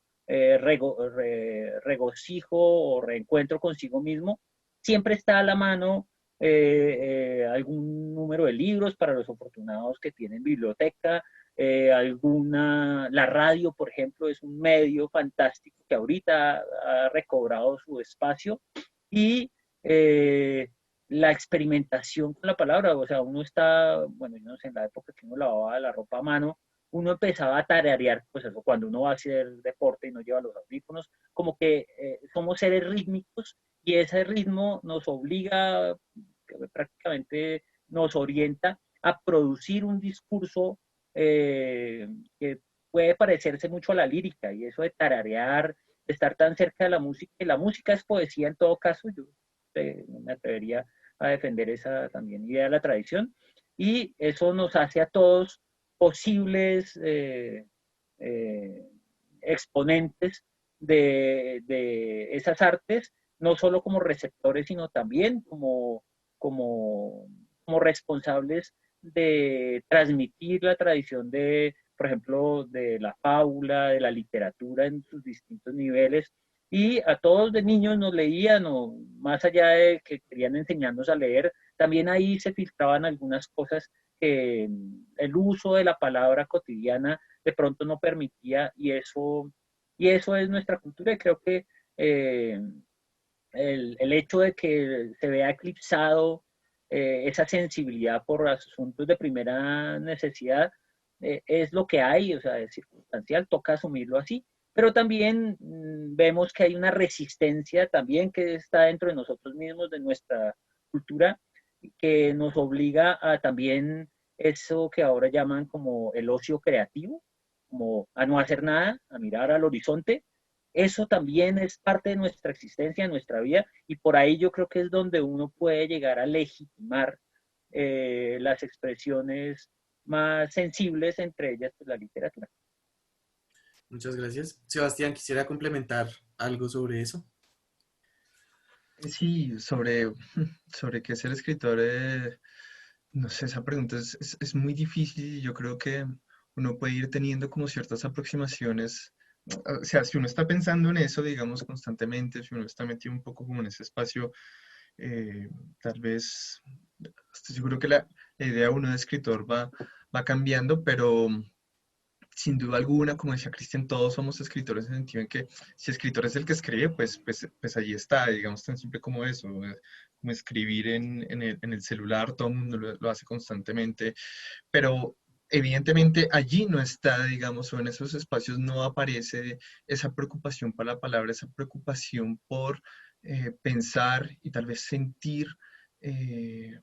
regocijo o reencuentro consigo mismo, siempre está a la mano algún número de libros para los afortunados que tienen biblioteca, la radio, por ejemplo, es un medio fantástico que ahorita ha recobrado su espacio y la experimentación con la palabra, o sea, uno está, bueno, yo no sé, en la época que uno lavaba la ropa a mano, uno empezaba a tararear, pues eso, cuando uno va a hacer deporte y no lleva los audífonos, como que somos seres rítmicos y ese ritmo nos obliga, prácticamente nos orienta a producir un discurso que puede parecerse mucho a la lírica y eso de tararear, de estar tan cerca de la música, y la música es poesía en todo caso, yo me atrevería a defender esa también idea de la tradición y eso nos hace a todos posibles exponentes de esas artes, no solo como receptores, sino también como, como responsables de transmitir la tradición de, por ejemplo, de la fábula, de la literatura en sus distintos niveles. Y a todos de niños nos leían, o más allá de que querían enseñarnos a leer, también ahí se filtraban algunas cosas que el uso de la palabra cotidiana de pronto no permitía y eso Y eso es nuestra cultura y creo que eh, el hecho de que se vea eclipsado esa sensibilidad por asuntos de primera necesidad es lo que hay, o sea, es circunstancial, toca asumirlo así. Pero también vemos que hay una resistencia también que está dentro de nosotros mismos, de nuestra cultura, que nos obliga a también eso que ahora llaman como el ocio creativo, como a no hacer nada, a mirar al horizonte. Eso también es parte de nuestra existencia, de nuestra vida, y por ahí yo creo que es donde uno puede llegar a legitimar las expresiones más sensibles, entre ellas pues, la literatura. Muchas gracias. Sebastián, quisiera complementar algo sobre eso. Sí, sobre qué ser escritor, no sé, esa pregunta es muy difícil y yo creo que uno puede ir teniendo como ciertas aproximaciones. O sea, si uno está pensando en eso, digamos, constantemente, si uno está metido un poco como en ese espacio, eh, tal vez, estoy seguro que la idea de uno de escritor va cambiando, pero sin duda alguna, como decía Cristian, todos somos escritores en el sentido en que si escritor es el que escribe, pues allí está, digamos, tan simple como eso, como escribir en el celular, todo el mundo lo hace constantemente, pero evidentemente allí no está, digamos, o en esos espacios no aparece esa preocupación por la palabra, esa preocupación por pensar y tal vez sentir eh,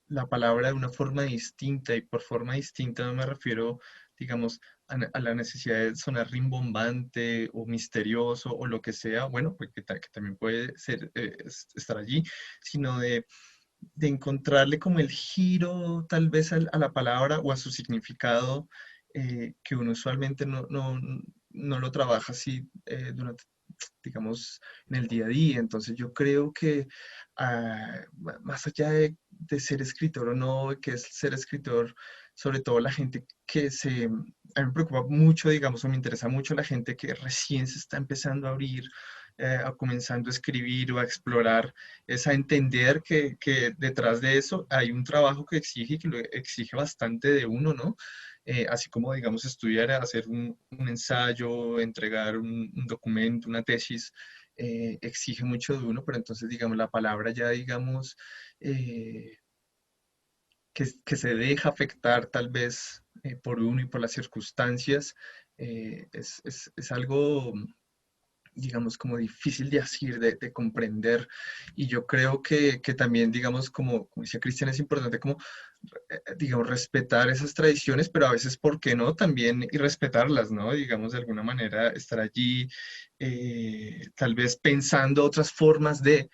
la palabra de una forma distinta, y por forma distinta no me refiero, digamos, a la necesidad de sonar rimbombante o misterioso o lo que sea, bueno, pues que también puede ser, estar allí, sino de encontrarle como el giro tal vez a la palabra o a su significado, que uno usualmente no lo trabaja así durante, digamos, en el día a día. Entonces yo creo que más allá de ser escritor o no, que es ser escritor, sobre todo la gente a mí me preocupa mucho, digamos, o me interesa mucho la gente que recién se está empezando a abrir, comenzando a escribir o a explorar, es a entender que detrás de eso hay un trabajo que exige y que lo exige bastante de uno, ¿no? Así como, digamos, estudiar, hacer un ensayo, entregar un documento, una tesis, exige mucho de uno, pero entonces, digamos, la palabra ya, digamos, eh, que se deja afectar tal vez por uno y por las circunstancias, es algo, digamos, como difícil de asir, de comprender. Y yo creo que también, digamos, como decía Cristian, es importante como, digamos, respetar esas tradiciones, pero a veces, ¿por qué no? También y respetarlas, ¿no? Digamos, de alguna manera estar allí, tal vez pensando otras formas de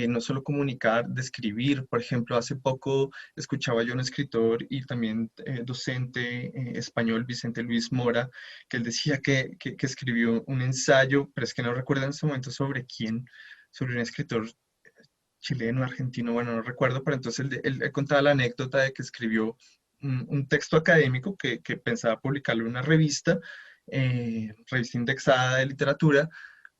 no solo comunicar, de escribir. Por ejemplo, hace poco escuchaba yo a un escritor y también docente español, Vicente Luis Mora, que él decía que escribió un ensayo, pero es que no recuerdo en ese momento sobre quién, sobre un escritor chileno, argentino, bueno, no recuerdo, pero entonces él contaba la anécdota de que escribió un texto académico que pensaba publicarlo en una revista, revista indexada de literatura,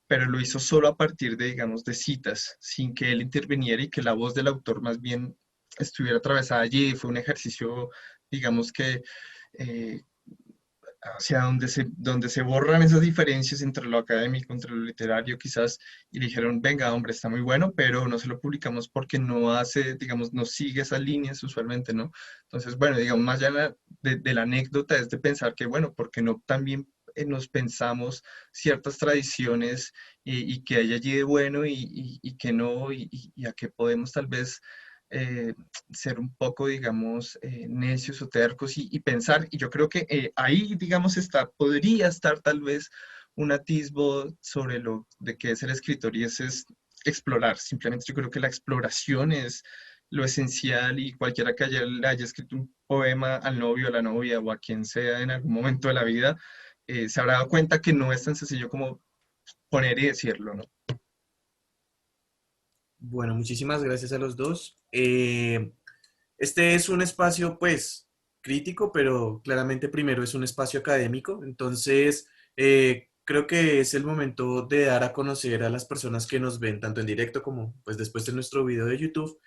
pero lo hizo solo a partir de, digamos, de citas, sin que él interviniera y que la voz del autor más bien estuviera atravesada allí. Fue un ejercicio, digamos que eh, hacia donde se borran esas diferencias entre lo académico, entre lo literario, quizás, y le dijeron, venga, hombre, está muy bueno, pero no se lo publicamos porque no hace, digamos, no sigue esas líneas usualmente, ¿no? Entonces, bueno, digamos, más allá de la anécdota es de pensar que, bueno, porque no también nos pensamos ciertas tradiciones y que hay allí de bueno y que no, y a que podemos tal vez eh, ser un poco, digamos, necios o tercos y pensar, y yo creo que ahí, digamos, podría estar tal vez un atisbo sobre lo de qué es el escritor y ese es explorar. Simplemente yo creo que la exploración es lo esencial y cualquiera que le haya escrito un poema al novio, a la novia o a quien sea en algún momento de la vida, se habrá dado cuenta que no es tan sencillo como poner y decirlo, ¿no? Bueno, muchísimas gracias a los dos. Este es un espacio, pues, crítico, pero claramente primero es un espacio académico. Entonces, creo que es el momento de dar a conocer a las personas que nos ven, tanto en directo como, pues, después de nuestro video de YouTube,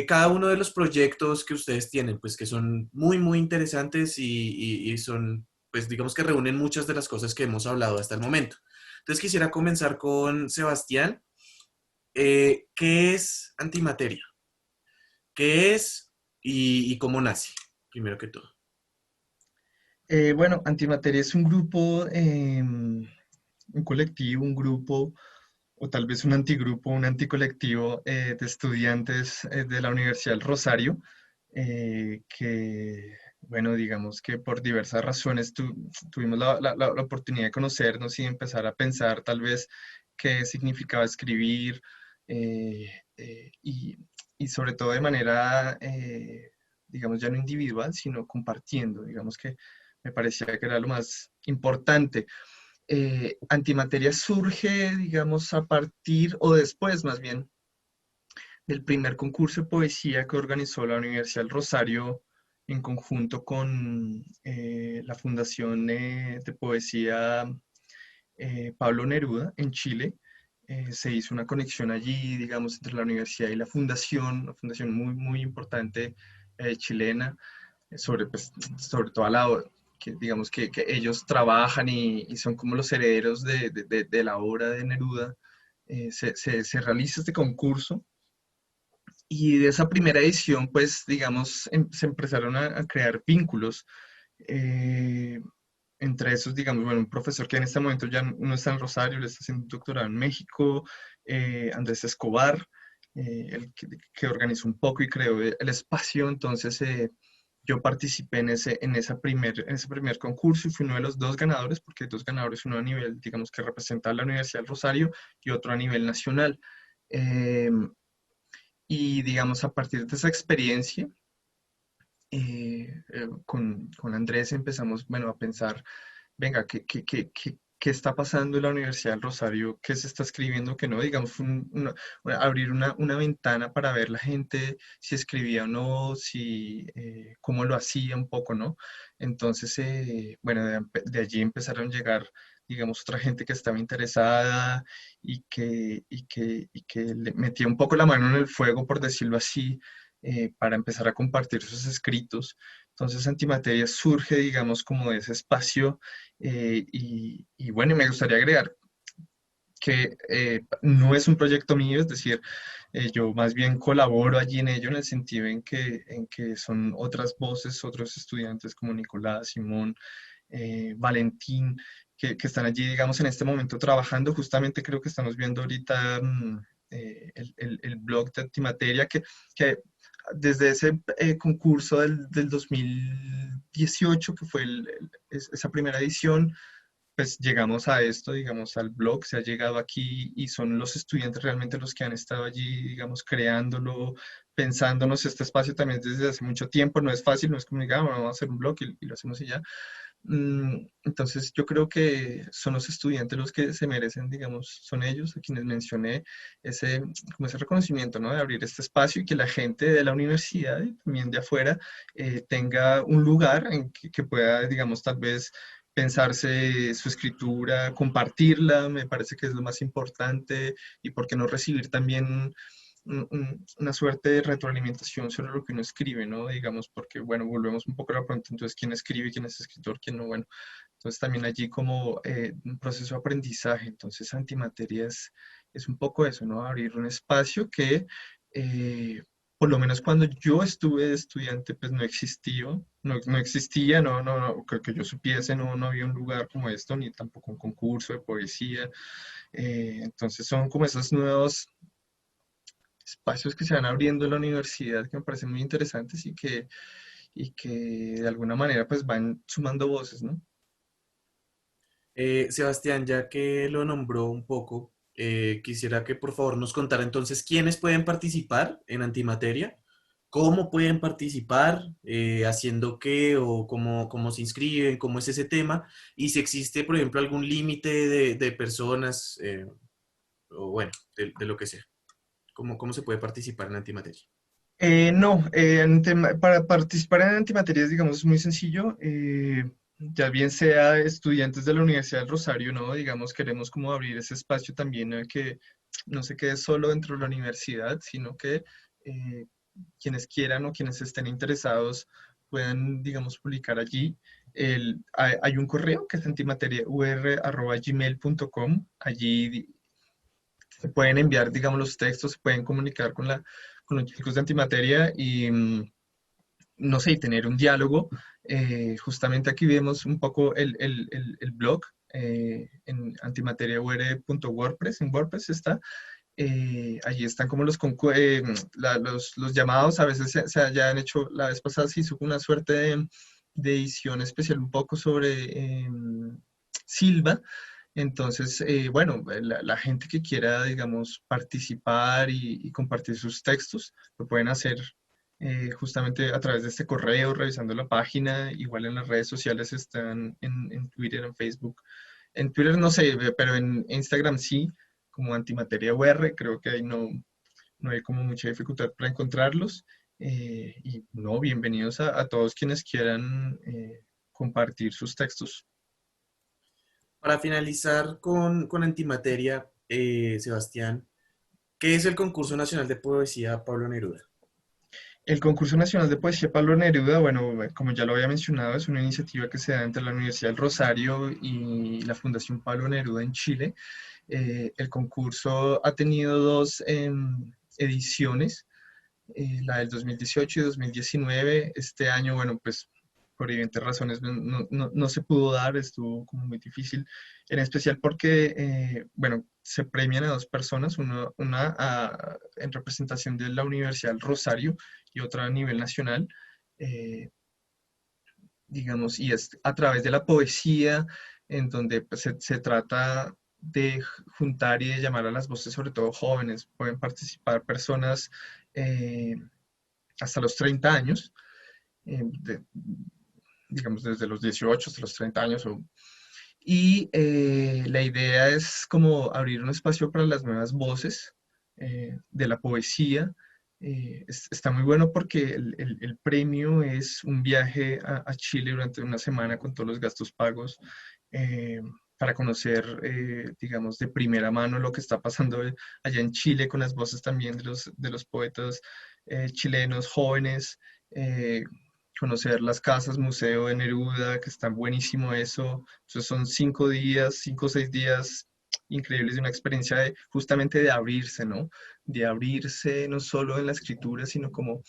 cada uno de los proyectos que ustedes tienen, pues, que son muy, muy interesantes y son, pues, digamos que reúnen muchas de las cosas que hemos hablado hasta el momento. Entonces quisiera comenzar con Sebastián. ¿Qué es Antimateria? ¿Qué es y cómo nace? Primero que todo. Bueno, Antimateria es un grupo, un colectivo, un grupo, o tal vez un antigrupo, un anticolectivo de estudiantes de la Universidad del Rosario, que, bueno, digamos que por diversas razones tuvimos la oportunidad de conocernos y empezar a pensar tal vez qué significaba escribir, eh, eh, y, y sobre todo de manera, digamos, ya no individual, sino compartiendo, digamos que me parecía que era lo más importante. Antimateria surge, digamos, a partir, o después más bien, del primer concurso de poesía que organizó la Universidad del Rosario en conjunto con la Fundación de Poesía Pablo Neruda en Chile. Se hizo una conexión allí, digamos, entre la universidad y la una fundación muy, muy importante chilena, pues, sobre todo a que digamos que ellos trabajan y son como los herederos de la obra de Neruda. Se realiza este concurso y de esa primera edición, pues, digamos, se empezaron a crear vínculos. eh, Entre esos, digamos, bueno, un profesor que en este momento ya no está en Rosario, le está haciendo un doctorado en México, Andrés Escobar, el que organizó un poco y creó el espacio. Entonces, yo participé en ese primer concurso y fui uno de los dos ganadores, porque hay dos ganadores, uno a nivel, digamos, que representa a la Universidad del Rosario y otro a nivel nacional. Eh, y, digamos, a partir de esa experiencia, con Andrés empezamos, bueno, a pensar, venga, ¿qué está pasando en la Universidad del Rosario? ¿Qué se está escribiendo? Que no, digamos, fue abrir una ventana para ver la gente, si escribía o no, si, cómo lo hacía un poco, ¿no? Entonces, bueno, de allí empezaron a llegar, digamos, otra gente que estaba interesada y que le metía un poco la mano en el fuego, por decirlo así, para empezar a compartir sus escritos. Entonces, Antimateria surge, digamos, como de ese espacio, y bueno, y me gustaría agregar que no es un proyecto mío, es decir, yo más bien colaboro allí en ello en el sentido en que son otras voces, otros estudiantes como Nicolás, Simón, Valentín, que están allí, digamos, en este momento trabajando. Justamente creo que estamos viendo ahorita el blog de Antimateria, que desde ese concurso del 2018, que fue esa primera edición, pues llegamos a esto, digamos, al blog, se ha llegado aquí y son los estudiantes realmente los que han estado allí, digamos, creándolo, pensándonos este espacio también desde hace mucho tiempo. No es fácil, no es como, digamos, vamos a hacer un blog y lo hacemos y ya. Entonces yo creo que son los estudiantes los que se merecen, digamos, son ellos a quienes mencioné como ese reconocimiento, ¿no? De abrir este espacio y que la gente de la universidad y también de afuera tenga un lugar en que pueda, digamos, tal vez pensarse su escritura, compartirla, me parece que es lo más importante, y por qué no recibir también una suerte de retroalimentación sobre lo que uno escribe, ¿no? Digamos, porque, bueno, volvemos un poco a la pregunta, entonces, ¿quién escribe, quién es escritor, quién no? Bueno, entonces también allí como un proceso de aprendizaje. Entonces, Antimateria es un poco eso, ¿no? Abrir un espacio que, por lo menos cuando yo estuve de estudiante, pues no existía, no, creo que yo supiese, no había un lugar como esto, ni tampoco un concurso de poesía. Entonces son como esos nuevos espacios que se van abriendo en la universidad que me parecen muy interesantes y que de alguna manera pues van sumando voces, ¿no? Sebastián, ya que lo nombró un poco, quisiera que por favor nos contara entonces quiénes pueden participar en Antimateria, cómo pueden participar, haciendo qué o cómo se inscriben, cómo es ese tema, y si existe, por ejemplo, algún límite de personas, o bueno, de lo que sea. ¿Cómo se puede participar en Antimateria? No, para participar en Antimaterias, digamos, es muy sencillo. Ya bien sea estudiantes de la Universidad del Rosario, ¿no? Digamos, queremos como abrir ese espacio también a que no se quede solo dentro de la universidad, sino que quienes quieran o quienes estén interesados puedan, digamos, publicar allí. hay un correo que es antimateriaur@gmail.com. Allí se pueden enviar, digamos, los textos, se pueden comunicar con los chicos de antimateria y, no sé, y tener un diálogo. Justamente aquí vemos un poco el blog en antimateriaur.wordpress, en WordPress está. Allí están como los llamados, a veces ya han hecho, la vez pasada se hizo una suerte de edición especial un poco sobre Silva. Entonces, bueno, la gente que quiera, digamos, participar y compartir sus textos, lo pueden hacer justamente a través de este correo, revisando la página. Igual en las redes sociales están en Twitter, en Facebook. En Twitter no sé, pero en Instagram sí, como Antimateria UR. Creo que ahí no hay como mucha dificultad para encontrarlos. Y no, bienvenidos a todos quienes quieran compartir sus textos. Para finalizar con Antimateria, Sebastián, ¿qué es el Concurso Nacional de Poesía Pablo Neruda? El Concurso Nacional de Poesía Pablo Neruda, bueno, como ya lo había mencionado, es una iniciativa que se da entre la Universidad del Rosario y la Fundación Pablo Neruda en Chile. El concurso ha tenido dos ediciones, la del 2018 y 2019. Este año, bueno, pues por evidentes razones no se pudo dar, estuvo como muy difícil, en especial porque, bueno, se premian a dos personas, una en representación de la Universidad del Rosario y otra a nivel nacional, eh, digamos, y es a través de la poesía, en donde pues, se trata de juntar y de llamar a las voces, sobre todo jóvenes. Pueden participar personas eh, hasta los 30 años, digamos desde los 18 hasta los 30 años. Y la idea es como abrir un espacio para las nuevas voces de la poesía. Está muy bueno porque el premio es un viaje a Chile durante una semana con todos los gastos pagos, eh, para conocer, digamos, de primera mano lo que está pasando allá en Chile, con las voces también de los poetas chilenos jóvenes. eh, Conocer las casas museo de Neruda, que está buenísimo eso. Entonces son 5 días, 5 o 6 días increíbles, de una experiencia justamente de abrirse, ¿no? De abrirse no solo en la escritura, sino como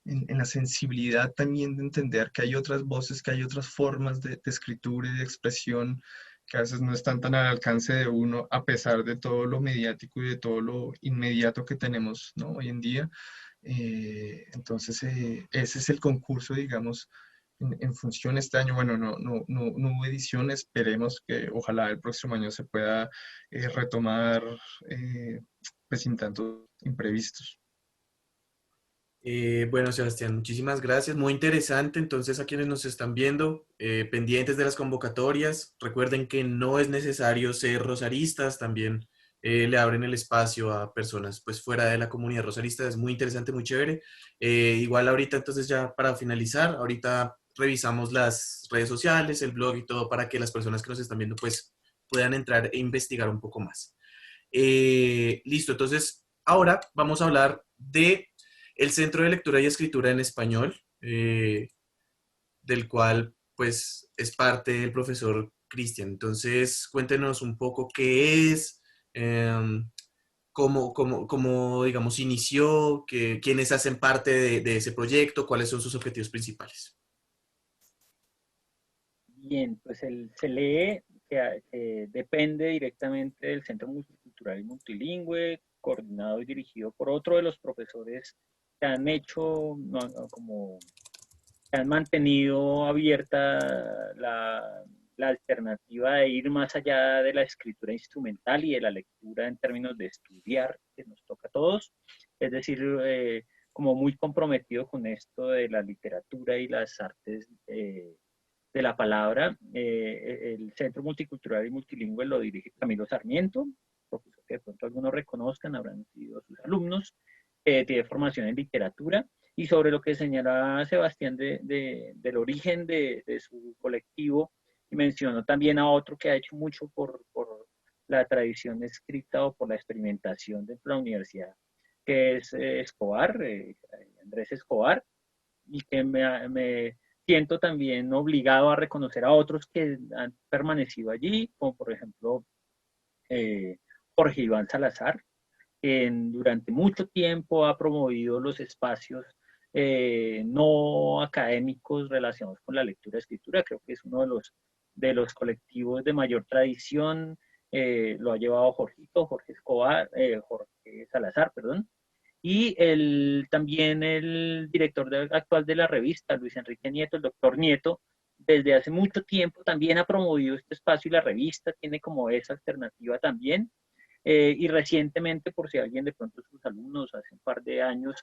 en la sensibilidad también de entender que hay otras voces, que hay otras formas de escritura y de expresión que a veces no están tan al alcance de uno, a pesar de todo lo mediático y de todo lo inmediato que tenemos, ¿no? Hoy en día. Entonces, ese es el concurso, digamos, en función este año. Bueno, no hubo edición, esperemos que ojalá el próximo año se pueda retomar, pues sin tantos imprevistos. Bueno, Sebastián, muchísimas gracias. Muy interesante. Entonces, a quienes nos están viendo, pendientes de las convocatorias, recuerden que no es necesario ser rosaristas, también le abren el espacio a personas pues fuera de la comunidad rosarista. Es muy interesante, muy chévere. Igual ahorita, entonces ya para finalizar, ahorita revisamos las redes sociales, el blog y todo para que las personas que nos están viendo pues puedan entrar e investigar un poco más. Listo, entonces ahora vamos a hablar de el Centro de Lectura y Escritura en Español, del cual pues es parte el profesor Cristian. Entonces, cuéntenos un poco qué es, cómo, digamos, inició, quiénes hacen parte de ese proyecto, cuáles son sus objetivos principales. Bien, pues el CLE que depende directamente del Centro Multicultural y Multilingüe, coordinado y dirigido por otro de los profesores que han hecho, como que han mantenido abierta la alternativa de ir más allá de la escritura instrumental y de la lectura en términos de estudiar, que nos toca a todos, es decir, como muy comprometido con esto de la literatura y las artes de la palabra. El Centro Multicultural y Multilingüe lo dirige Camilo Sarmiento, profesor que de pronto algunos reconozcan, habrán sido sus alumnos. Tiene formación en literatura, y sobre lo que señalaba Sebastián del origen de su colectivo, y mencionó también a otro que ha hecho mucho por la tradición escrita o por la experimentación dentro de la universidad, que es Escobar, Andrés Escobar, y que siento también obligado a reconocer a otros que han permanecido allí, como por ejemplo Jorge Iván Salazar, quien durante mucho tiempo ha promovido los espacios no académicos relacionados con la lectura y escritura. Creo que es uno de los colectivos de mayor tradición. Lo ha llevado Jorge Escobar, Jorge Salazar, perdón. Y también el director actual de la revista, Luis Enrique Nieto, el doctor Nieto, desde hace mucho tiempo también ha promovido este espacio y la revista tiene como esa alternativa también. Y recientemente, por si alguien de pronto sus alumnos, hace un par de años,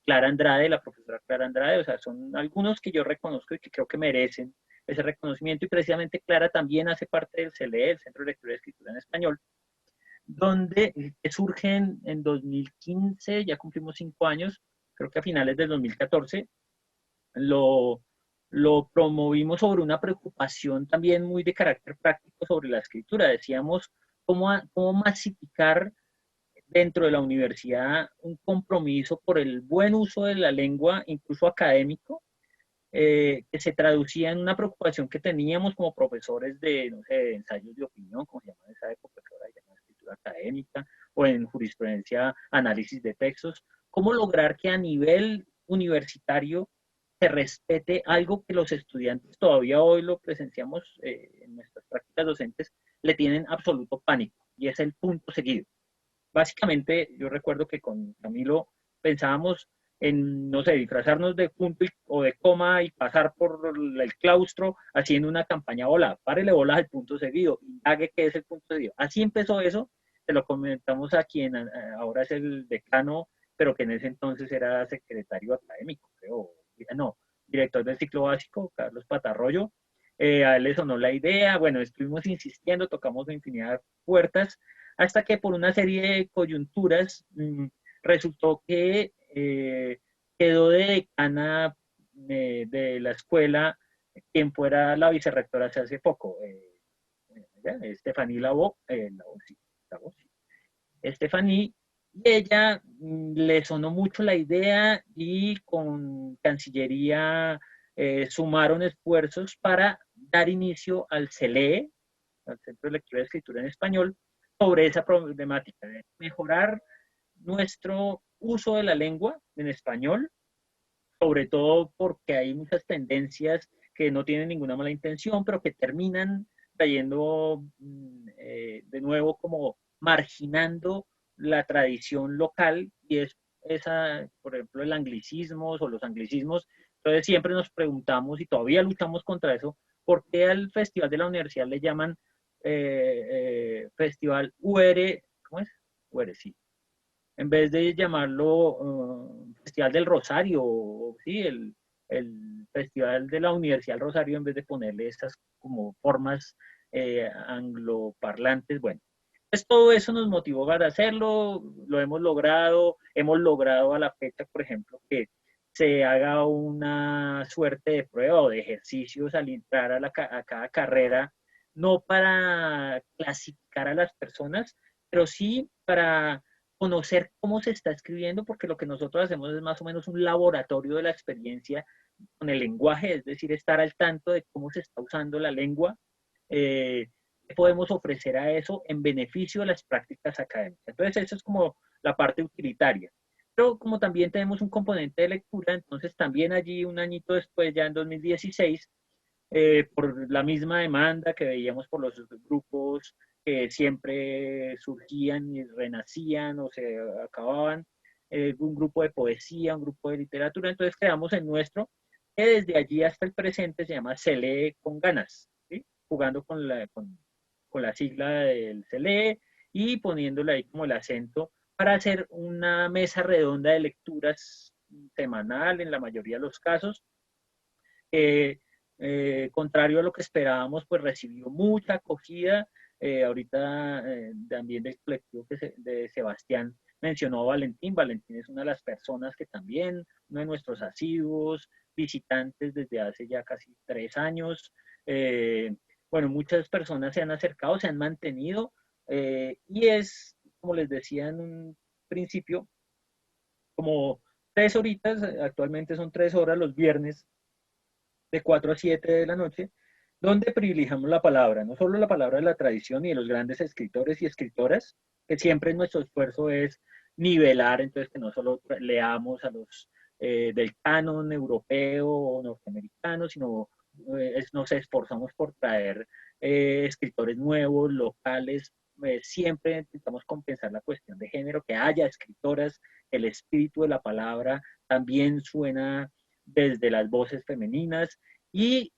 Clara Andrade, la profesora Clara Andrade, o sea, son algunos que yo reconozco y que creo que merecen ese reconocimiento, y precisamente Clara también hace parte del CLE, el Centro de Lectura y Escritura en Español, donde surgen en 2015, ya cumplimos 5 años, creo que a finales del 2014, lo, lo promovimos sobre una preocupación también muy de carácter práctico sobre la escritura. Decíamos cómo masificar dentro de la universidad un compromiso por el buen uso de la lengua, incluso académico, que se traducía en una preocupación que teníamos como profesores de, no sé, de ensayos de opinión, como se llama en esa época, que ahora se llama escritura académica, o en jurisprudencia, análisis de textos, cómo lograr que a nivel universitario se respete algo que los estudiantes todavía hoy lo presenciamos en nuestras prácticas docentes, le tienen absoluto pánico, y es el punto seguido. Básicamente, yo recuerdo que con Camilo pensábamos en, no sé, disfrazarnos de punto o de coma y pasar por el claustro haciendo una campaña bola. Párele bolas al punto seguido, indague qué es el punto seguido. Así empezó eso, se lo comentamos a quien ahora es el decano, pero que en ese entonces era secretario académico, creo, no, director del ciclo básico, Carlos Patarroyo. A él le sonó la idea, bueno, estuvimos insistiendo, tocamos infinidad de puertas, hasta que por una serie de coyunturas resultó que quedó de decana de la escuela quien fuera la vicerrectora hace poco, Estefaní Lavó, sí, Estefaní, y ella le sonó mucho la idea y con Cancillería sumaron esfuerzos para dar inicio al CELE, al Centro de Lectura y Escritura en Español, sobre esa problemática de mejorar nuestro uso de la lengua en español, sobre todo porque hay muchas tendencias que no tienen ninguna mala intención, pero que terminan trayendo de nuevo como marginando la tradición local, y es esa, por ejemplo, el anglicismo o los anglicismos. Entonces siempre nos preguntamos y todavía luchamos contra eso, ¿por qué al festival de la universidad le llaman festival UR? ¿Cómo es? UR, sí, en vez de llamarlo Festival del Rosario, ¿sí? El Festival de la Universidad del Rosario, en vez de ponerle estas como formas angloparlantes. Bueno, pues todo eso nos motivó para hacerlo, lo hemos logrado a la fecha, por ejemplo, que se haga una suerte de prueba o de ejercicios al entrar a cada carrera, no para clasificar a las personas, pero sí para conocer cómo se está escribiendo, porque lo que nosotros hacemos es más o menos un laboratorio de la experiencia con el lenguaje, es decir, estar al tanto de cómo se está usando la lengua, qué podemos ofrecer a eso en beneficio de las prácticas académicas. Entonces, eso es como la parte utilitaria. Pero como también tenemos un componente de lectura, entonces también allí un añito después, ya en 2016, por la misma demanda que veíamos por los grupos que siempre surgían y renacían o se acababan, un grupo de poesía, un grupo de literatura, entonces creamos el nuestro, que desde allí hasta el presente se llama Se lee con ganas, ¿sí? Jugando con la sigla del Se lee y poniéndole ahí como el acento para hacer una mesa redonda de lecturas semanal en la mayoría de los casos. Contrario a lo que esperábamos, pues recibió mucha acogida. Ahorita también del colectivo de Sebastián mencionó a Valentín. Valentín es una de las personas que también, uno de nuestros asiduos visitantes desde hace ya casi 3 años. Bueno, muchas personas se han acercado, se han mantenido, y es, como les decía en un principio, como 3 horitas, actualmente son 3 horas los viernes, de 4 a 7 de la noche, donde privilegiamos la palabra, no solo la palabra de la tradición y de los grandes escritores y escritoras, que siempre nuestro esfuerzo es nivelar, entonces que no solo leamos a los del canon europeo o norteamericano, sino nos esforzamos por traer escritores nuevos, locales, siempre intentamos compensar la cuestión de género, que haya escritoras, el espíritu de la palabra también suena desde las voces femeninas y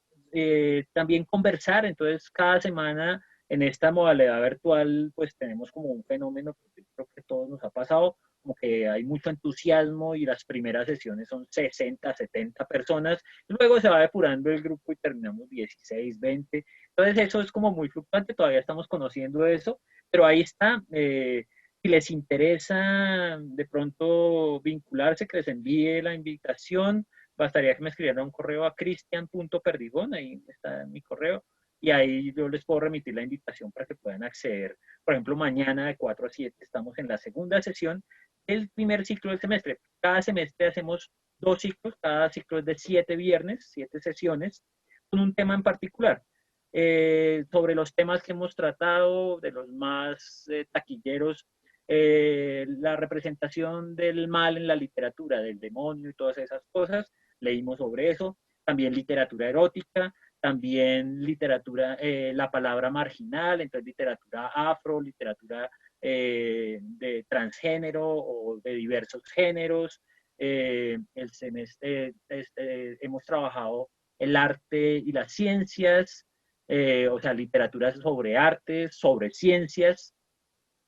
también conversar. Entonces, cada semana en esta modalidad virtual, pues tenemos como un fenómeno que creo que a todos nos ha pasado, como que hay mucho entusiasmo y las primeras sesiones son 60, 70 personas, luego se va depurando el grupo y terminamos 16, 20. Entonces, eso es como muy fluctuante, todavía estamos conociendo eso, pero ahí está. Si les interesa de pronto vincularse, que les envíe la invitación. Bastaría que me escribieran un correo a cristian.perdigón, ahí está mi correo, y ahí yo les puedo remitir la invitación para que puedan acceder. Por ejemplo, mañana de 4 a 7 estamos en la segunda sesión del primer ciclo del semestre. Cada semestre hacemos 2 ciclos, cada ciclo es de 7 viernes, 7 sesiones, con un tema en particular. Sobre los temas que hemos tratado, de los más taquilleros, la representación del mal en la literatura, del demonio y todas esas cosas, leímos sobre eso, también literatura erótica, también literatura, la palabra marginal, entonces literatura afro, literatura de transgénero o de diversos géneros. El semestre hemos trabajado el arte y las ciencias, o sea, literatura sobre arte, sobre ciencias,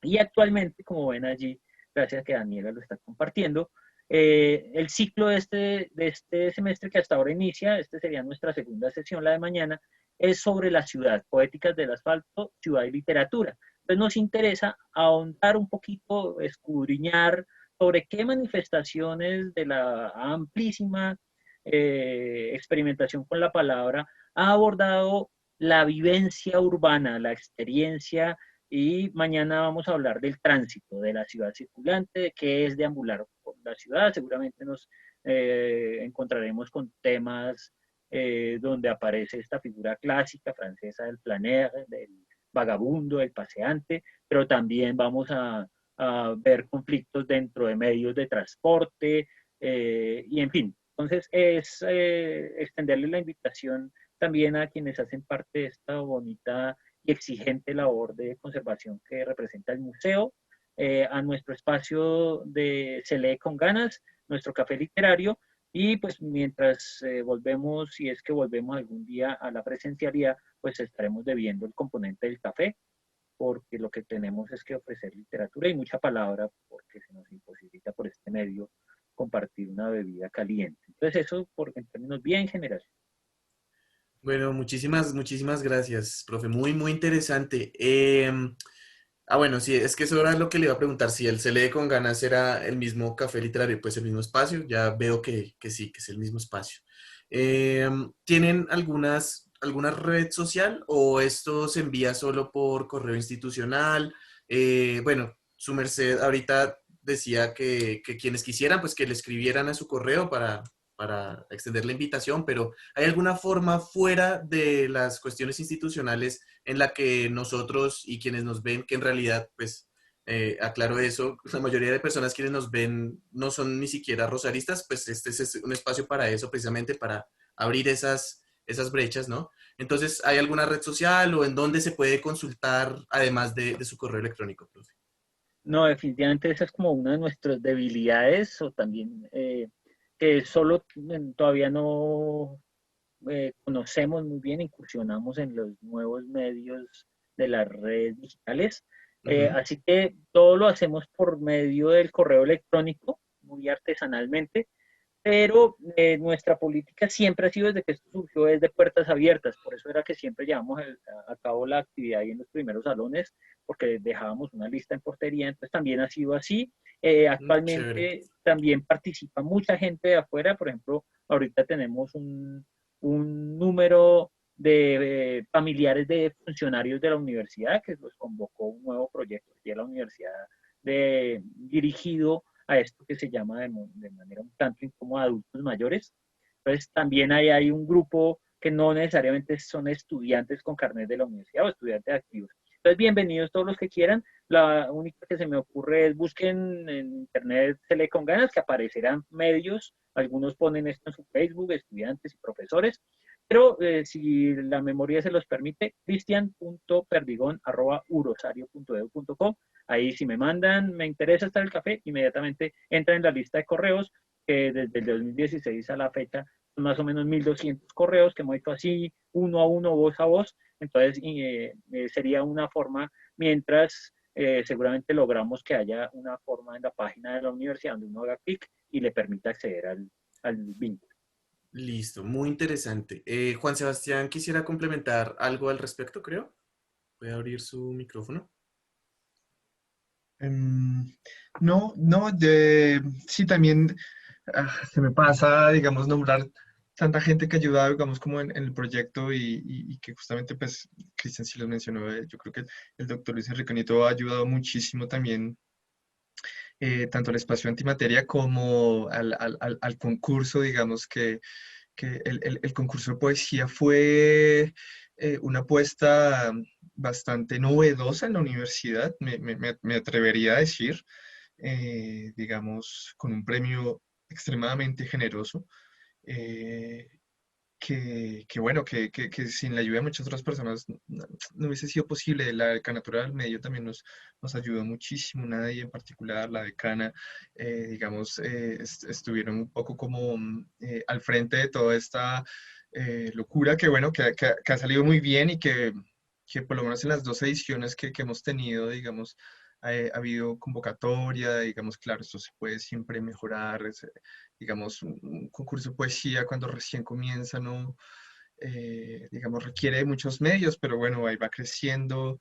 y actualmente, como ven allí, gracias a que Daniela lo está compartiendo, el ciclo de este semestre que hasta ahora inicia, este sería nuestra segunda sesión, la de mañana, es sobre la ciudad, poéticas del asfalto, ciudad y literatura. Entonces nos interesa ahondar un poquito, escudriñar sobre qué manifestaciones de la amplísima experimentación con la palabra ha abordado la vivencia urbana, la experiencia, y mañana vamos a hablar del tránsito, de la ciudad circulante, de qué es deambular por la ciudad. Seguramente nos encontraremos con temas donde aparece esta figura clásica francesa del planeur, del vagabundo, del paseante, pero también vamos a ver conflictos dentro de medios de transporte y en fin. Entonces es extenderle la invitación también a quienes hacen parte de esta bonita y exigente labor de conservación que representa el museo, a nuestro espacio de Se lee con ganas, nuestro café literario, y pues mientras volvemos, si es que volvemos algún día a la presencialidad, pues estaremos debiendo el componente del café, porque lo que tenemos es que ofrecer literatura y mucha palabra, porque se nos imposibilita por este medio compartir una bebida caliente. Entonces eso en términos bien generales. Bueno, muchísimas gracias, profe. Muy, muy interesante. Bueno, sí, es que eso era lo que le iba a preguntar. Si el Se lee con ganas era el mismo café literario, pues el mismo espacio. Ya veo que sí, que es el mismo espacio. ¿Tienen alguna red social o esto se envía solo por correo institucional? Bueno, su merced ahorita decía que quienes quisieran, pues que le escribieran a su correo para extender la invitación, pero ¿hay alguna forma fuera de las cuestiones institucionales en la que nosotros y quienes nos ven, que en realidad, pues, aclaro eso, la mayoría de personas quienes nos ven no son ni siquiera rosaristas, pues este es un espacio para eso, precisamente para abrir esas brechas, ¿no? Entonces, ¿hay alguna red social o en dónde se puede consultar, además de su correo electrónico, profe? No, definitivamente esa es como una de nuestras debilidades, o también que solo todavía no conocemos muy bien, incursionamos en los nuevos medios de las redes digitales. Ujú. Así que todo lo hacemos por medio del correo electrónico, muy artesanalmente, pero nuestra política siempre ha sido, desde que esto surgió, es de puertas abiertas. Por eso era que siempre llevamos a cabo la actividad ahí en los primeros salones, porque dejábamos una lista en portería. Entonces también ha sido así. Chévere. Actualmente también participa mucha gente de afuera. Por ejemplo, ahorita tenemos un número de familiares de funcionarios de la universidad que los convocó un nuevo proyecto de la universidad dirigido a esto que se llama de manera un tanto incómoda adultos mayores. Entonces también hay un grupo que no necesariamente son estudiantes con carnet de la universidad o estudiantes activos. Entonces, bienvenidos todos los que quieran. La única que se me ocurre es busquen en internet, se lee con ganas, que aparecerán medios. Algunos ponen esto en su Facebook, estudiantes y profesores. Pero si la memoria se los permite, cristian.perdigón@urosario.edu.co. Ahí si me mandan, me interesa estar el café, inmediatamente entra en la lista de correos, que desde el 2016 a la fecha son más o menos 1.200 correos que hemos hecho así, uno a uno, voz a voz. Entonces sería una forma, mientras seguramente logramos que haya una forma en la página de la universidad donde uno haga clic y le permita acceder al vínculo. Listo, muy interesante. Juan Sebastián quisiera complementar algo al respecto, creo. Voy a abrir su micrófono. No, no, sí, también se me pasa, digamos, nombrar tanta gente que ha ayudado, digamos, como en el proyecto y que justamente, pues, Cristian sí lo mencionó, yo creo que el doctor Luis Enrique Nieto ha ayudado muchísimo también, tanto al espacio antimateria como al concurso, digamos, que el concurso de poesía fue una apuesta bastante novedosa en la universidad, me atrevería a decir, digamos, con un premio extremadamente generoso, eh, bueno, que sin la ayuda de muchas otras personas no hubiese sido posible. La decanatura del medio también nos ayudó muchísimo, nadie en particular, la decana, digamos, estuvieron un poco como al frente de toda esta locura que, bueno, que ha salido muy bien y que por lo menos en las dos ediciones que hemos tenido, digamos, ha habido convocatoria, digamos, claro, esto se puede siempre mejorar, digamos, un concurso de poesía cuando recién comienza, ¿no? Digamos, requiere de muchos medios, pero bueno, ahí va creciendo.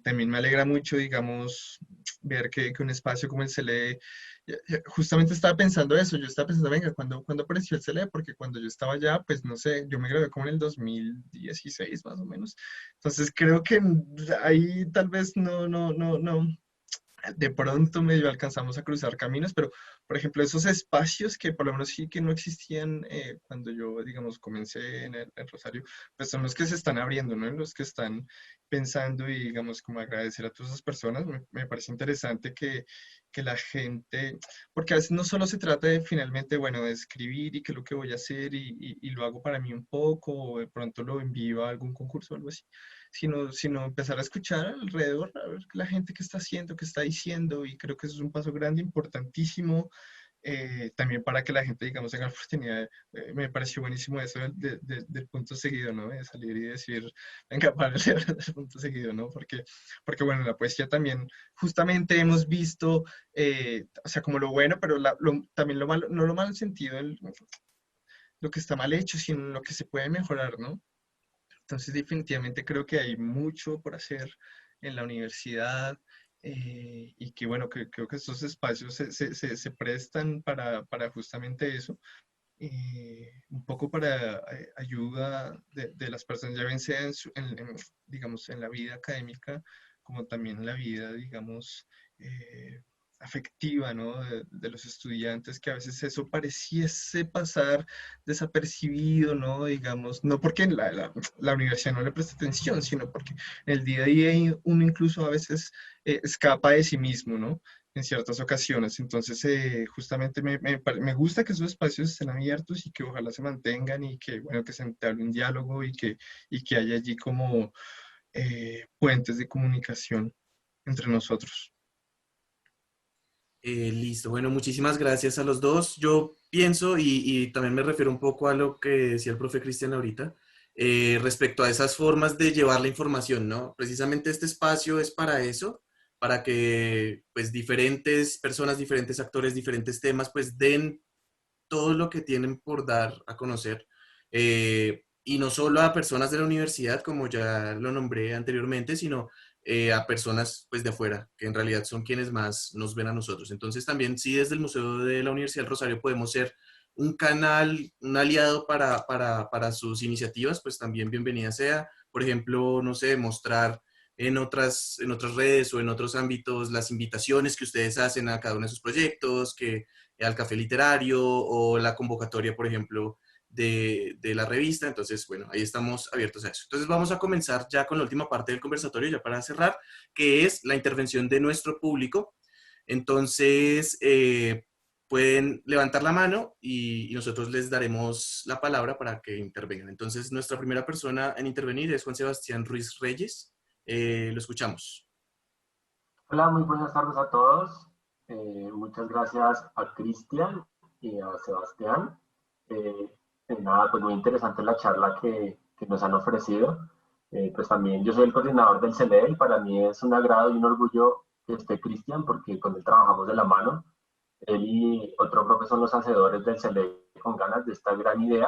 También me alegra mucho, digamos, ver que un espacio como el CLE, justamente estaba pensando eso, yo estaba pensando, venga, ¿cuándo apareció el CLE? Porque cuando yo estaba allá, pues no sé, yo me gradué como en el 2016 más o menos. Entonces creo que ahí tal vez no de pronto medio alcanzamos a cruzar caminos, pero por ejemplo esos espacios que por lo menos sí que no existían cuando yo, digamos, comencé en el Rosario, pues son los que se están abriendo, ¿no? Los que están pensando y, digamos, como agradecer a todas esas personas. Me parece interesante que la gente, porque a veces no solo se trata de finalmente, bueno, de escribir y qué es lo que voy a hacer y lo hago para mí un poco, o de pronto lo envío a algún concurso o algo así, sino empezar a escuchar alrededor, a ver la gente que está haciendo, que está diciendo, y creo que eso es un paso grande, importantísimo, también para que la gente, digamos, tenga la oportunidad, me pareció buenísimo eso del punto seguido, ¿no? De salir y decir, venga, para leer el punto seguido, ¿no? Porque bueno, la poesía también, justamente hemos visto, o sea, como lo bueno, pero también lo malo, no lo malo en sentido, lo que está mal hecho, sino lo que se puede mejorar, ¿no? Entonces, definitivamente creo que hay mucho por hacer en la universidad, y que, bueno, creo que estos espacios se prestan para justamente eso, un poco para ayuda de las personas, ya bien sea digamos, en la vida académica, como también en la vida, digamos, afectiva, ¿no? De los estudiantes, que a veces eso pareciese pasar desapercibido, ¿no? Digamos, no porque la universidad no le presta atención, sino porque en el día a día uno incluso a veces escapa de sí mismo, ¿no? En ciertas ocasiones. Entonces, justamente me gusta que esos espacios estén abiertos y que ojalá se mantengan y que, bueno, que se entablé un diálogo y que haya allí como puentes de comunicación entre nosotros. Listo, bueno, muchísimas gracias a los dos. Yo pienso, y también me refiero un poco a lo que decía el profe Cristian ahorita, respecto a esas formas de llevar la información, ¿no? Precisamente este espacio es para eso, para que pues diferentes personas, diferentes actores, diferentes temas, pues den todo lo que tienen por dar a conocer. Y no solo a personas de la universidad, como ya lo nombré anteriormente, sino a personas pues de afuera, que en realidad son quienes más nos ven a nosotros. Entonces también sí desde el Museo de la Universidad del Rosario podemos ser un canal, un aliado para sus iniciativas, pues también bienvenida sea. Por ejemplo, no sé, mostrar en otras redes o en otros ámbitos las invitaciones que ustedes hacen a cada uno de sus proyectos, que al café literario o la convocatoria, por ejemplo, de la revista. Entonces, bueno, ahí estamos abiertos a eso. Entonces vamos a comenzar ya con la última parte del conversatorio, ya para cerrar, que es la intervención de nuestro público. Entonces, pueden levantar la mano y nosotros les daremos la palabra para que intervengan. Entonces, nuestra primera persona en intervenir es Juan Sebastián Ruiz Reyes. Lo escuchamos. Hola, muy buenas tardes a todos. Muchas gracias a Cristian y a Sebastián. Eh, Nada, pues muy interesante la charla que nos han ofrecido. Pues también yo soy el coordinador del CLE y para mí es un agrado y un orgullo que esté Cristian porque con él trabajamos de la mano. Él y otro profe son los hacedores del CLE con ganas de esta gran idea.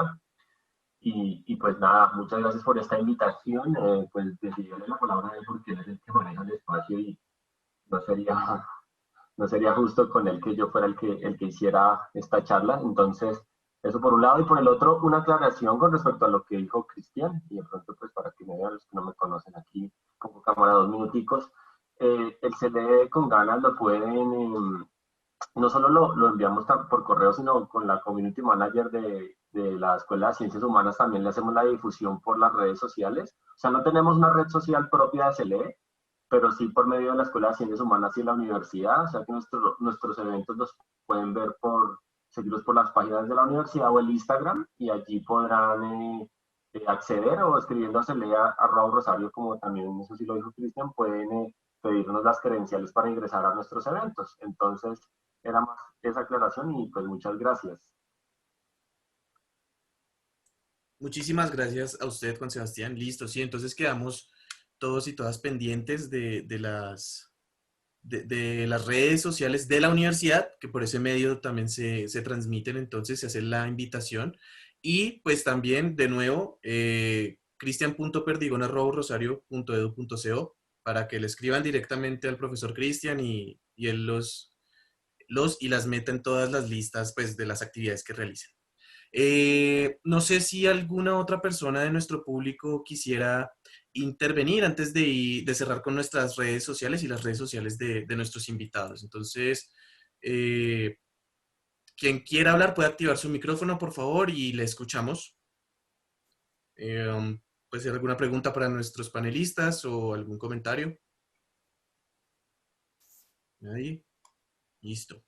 Y pues nada, muchas gracias por esta invitación. Pues decidí darle la palabra a él porque él es el que maneja el espacio y no sería, no sería justo con él que yo fuera el que hiciera esta charla. Entonces, eso por un lado. Y por el otro, una aclaración con respecto a lo que dijo Cristian, y de pronto, pues para que me vean los que no me conocen aquí, como cámara 2 minuticos. El CD con ganas lo pueden, no solo lo enviamos por correo, sino con la community manager de la Escuela de Ciencias Humanas también le hacemos la difusión por las redes sociales. O sea, no tenemos una red social propia de CLE, pero sí por medio de la Escuela de Ciencias Humanas y la universidad, o sea que nuestros eventos los pueden ver seguirlos por las páginas de la universidad o el Instagram, y allí podrán acceder o escribiendo a celea@rosario, como también eso sí lo dijo Cristian, pueden pedirnos las credenciales para ingresar a nuestros eventos. Entonces, era más esa aclaración y pues muchas gracias. Muchísimas gracias a usted, Juan Sebastián. Listo, sí, entonces quedamos todos y todas pendientes de las redes sociales de la universidad, que por ese medio también se transmiten, entonces se hace la invitación. Y pues también, de nuevo, cristian.perdigon@rosario.edu.co para que le escriban directamente al profesor Cristian y él los y las meta en todas las listas pues, de las actividades que realicen. No sé si alguna otra persona de nuestro público quisiera intervenir antes de cerrar con nuestras redes sociales y las redes sociales de nuestros invitados. Entonces, eh, quien quiera hablar puede activar su micrófono, por favor, y le escuchamos. ¿Puede ser alguna pregunta para nuestros panelistas o algún comentario? ¿Nadie? Listo.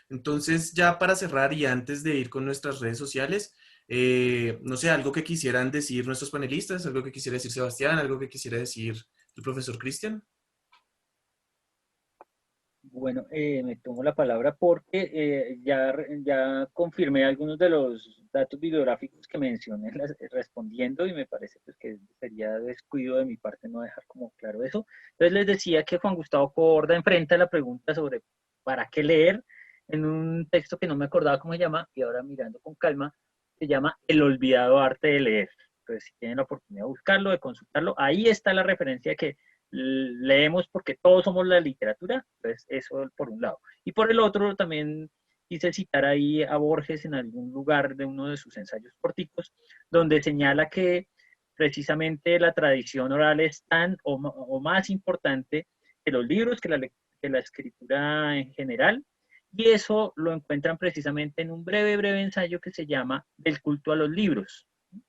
Entonces, ya para cerrar y antes de ir con nuestras redes sociales, no sé, algo que quisieran decir nuestros panelistas, algo que quisiera decir Sebastián, algo que quisiera decir el profesor Cristian. Bueno, me tomo la palabra porque ya confirmé algunos de los datos bibliográficos que mencioné respondiendo y me parece pues, que sería descuido de mi parte no dejar como claro eso. Entonces les decía que Juan Gustavo Corda enfrenta la pregunta sobre para qué leer en un texto que no me acordaba cómo se llama y ahora mirando con calma, se llama El olvidado arte de leer. Entonces si tienen la oportunidad de buscarlo, de consultarlo, ahí está la referencia que leemos porque todos somos la literatura, entonces eso por un lado. Y por el otro también quise citar ahí a Borges en algún lugar de uno de sus ensayos corticos, donde señala que precisamente la tradición oral es tan o más importante que los libros, que la escritura en general, y eso lo encuentran precisamente en un breve ensayo que se llama Del culto a los libros,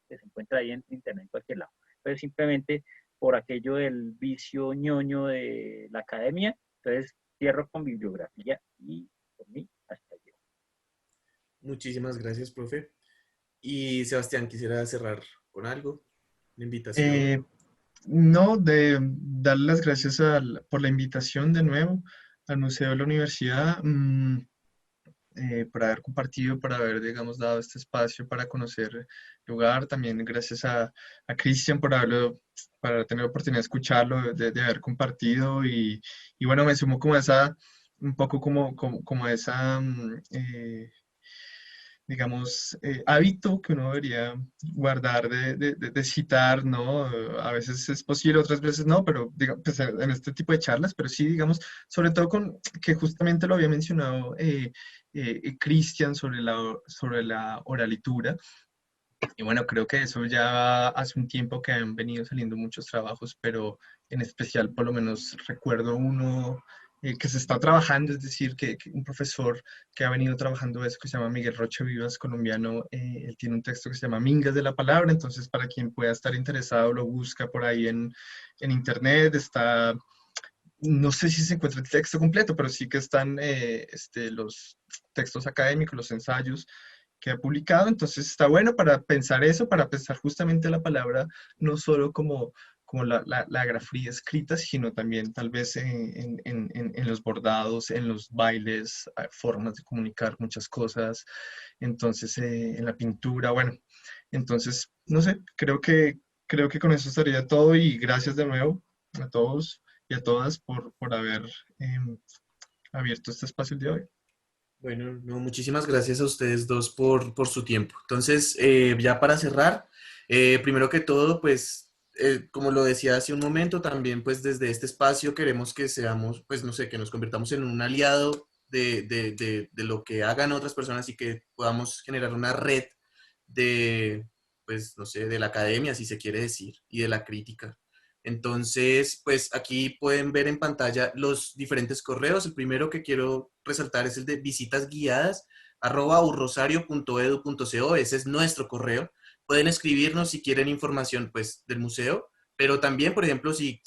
que se encuentra ahí en internet en cualquier lado. Entonces simplemente por aquello del vicio ñoño de la academia. Entonces, cierro con bibliografía y por mí hasta yo. Muchísimas gracias, profe. Y Sebastián, quisiera cerrar con algo, una invitación. Eh, no, de darle las gracias por la invitación de nuevo al Museo de la Universidad, por haber compartido, por haber, digamos, dado este espacio para conocer el lugar. También gracias a Cristian para tener la oportunidad de escucharlo, de haber compartido. Y bueno, me sumo como a esa, un poco como a esa, digamos, hábito que uno debería guardar de citar, ¿no? A veces es posible, otras veces no, pero pues, en este tipo de charlas, pero sí, digamos, sobre todo con que justamente lo había mencionado Cristian sobre la oralitura. Y bueno, creo que eso ya hace un tiempo que han venido saliendo muchos trabajos, pero en especial por lo menos recuerdo uno que se está trabajando, es decir, que un profesor que ha venido trabajando eso, que se llama Miguel Rocha Vivas, colombiano, él tiene un texto que se llama Mingas de la Palabra, entonces para quien pueda estar interesado lo busca por ahí en internet, está, no sé si se encuentra el texto completo, pero sí que están los textos académicos, los ensayos que ha publicado, entonces está bueno para pensar eso, para pensar justamente la palabra, no solo como la grafía escrita, sino también tal vez en los bordados, en los bailes, formas de comunicar muchas cosas, entonces en la pintura, bueno, entonces, no sé, creo que con eso estaría todo y gracias de nuevo a todos y a todas por haber abierto este espacio el día de hoy. Bueno, no, muchísimas gracias a ustedes dos por su tiempo. Entonces, ya para cerrar, primero que todo, pues, como lo decía hace un momento, también pues desde este espacio queremos que seamos, pues, no sé, que nos convirtamos en un aliado de lo que hagan otras personas y que podamos generar una red de, pues, no sé, de la academia, si se quiere decir, y de la crítica. Entonces, pues aquí pueden ver en pantalla los diferentes correos. El primero que quiero resaltar es el de visitasguiadas@urrosario.edu.co. Ese es nuestro correo. Pueden escribirnos si quieren información pues, del museo, pero también, por ejemplo, si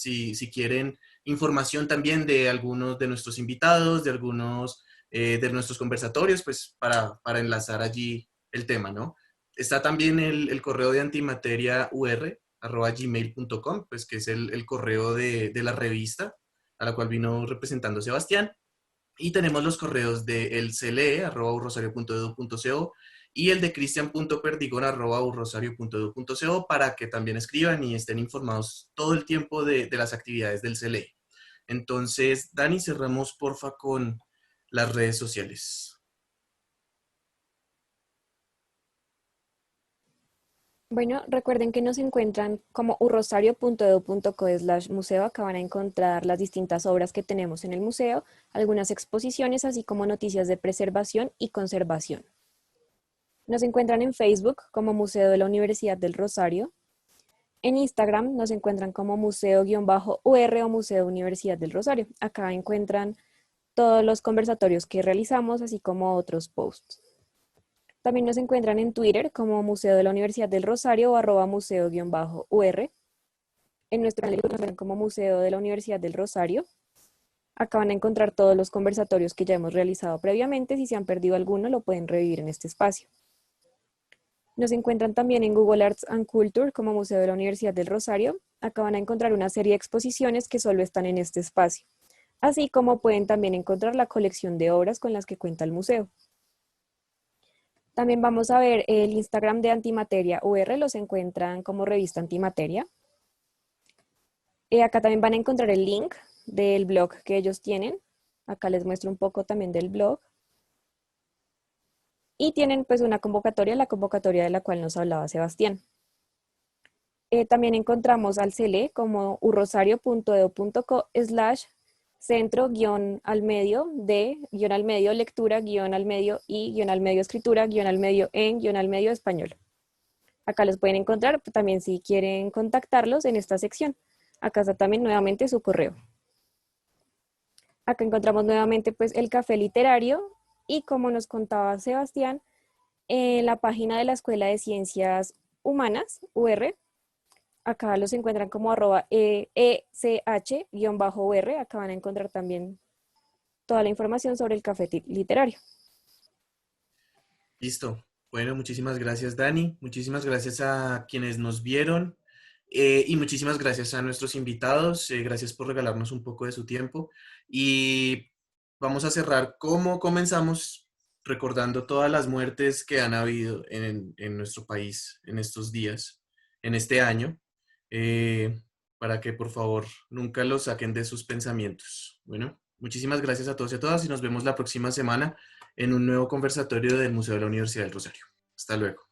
quieren información también de algunos de nuestros invitados, de algunos de nuestros conversatorios, pues para enlazar allí el tema, ¿no? Está también el correo de antimateriaur@gmail.com, pues que es el correo de la revista a la cual vino representando Sebastián. Y tenemos los correos de el cele@urrosario.edu.co y el de cristian.perdigón@urrosario.edu.co para que también escriban y estén informados todo el tiempo de las actividades del CELE. Entonces, Dani, cerramos porfa con las redes sociales. Bueno, recuerden que nos encuentran como urrosario.edu.co/museo. Acá van a encontrar las distintas obras que tenemos en el museo, algunas exposiciones, así como noticias de preservación y conservación. Nos encuentran en Facebook como Museo de la Universidad del Rosario. En Instagram nos encuentran como museo-UR o Museo Universidad del Rosario. Acá encuentran todos los conversatorios que realizamos, así como otros posts. También nos encuentran en Twitter como Museo de la Universidad del Rosario o @museo-UR. En nuestro canal de YouTube nos encuentran como Museo de la Universidad del Rosario. Acá van a encontrar todos los conversatorios que ya hemos realizado previamente. Si se han perdido alguno, lo pueden revivir en este espacio. Nos encuentran también en Google Arts and Culture como Museo de la Universidad del Rosario. Acá van a encontrar una serie de exposiciones que solo están en este espacio. Así como pueden también encontrar la colección de obras con las que cuenta el museo. También vamos a ver el Instagram de Antimateria UR, los encuentran como revista Antimateria. Acá también van a encontrar el link del blog que ellos tienen. Acá les muestro un poco también del blog. Y tienen pues una convocatoria, la convocatoria de la cual nos hablaba Sebastián. También encontramos al CELE como urrosario.edu.co/centro-al-medio de-al-medio lectura-al-medio y-al-medio escritura-al-medio español. Acá los pueden encontrar también si quieren contactarlos en esta sección. Acá está también nuevamente su correo. Acá encontramos nuevamente pues el café literario y como nos contaba Sebastián, en la página de la Escuela de Ciencias Humanas, UR, acá los encuentran como @ECH_UR. Acá van a encontrar también toda la información sobre el café literario. Listo. Bueno, muchísimas gracias, Dani. Muchísimas gracias a quienes nos vieron y muchísimas gracias a nuestros invitados. Gracias por regalarnos un poco de su tiempo. Y vamos a cerrar como comenzamos, recordando todas las muertes que han habido en nuestro país en estos días, en este año, para que por favor nunca los saquen de sus pensamientos. Bueno, muchísimas gracias a todos y a todas y nos vemos la próxima semana en un nuevo conversatorio del Museo de la Universidad del Rosario. Hasta luego.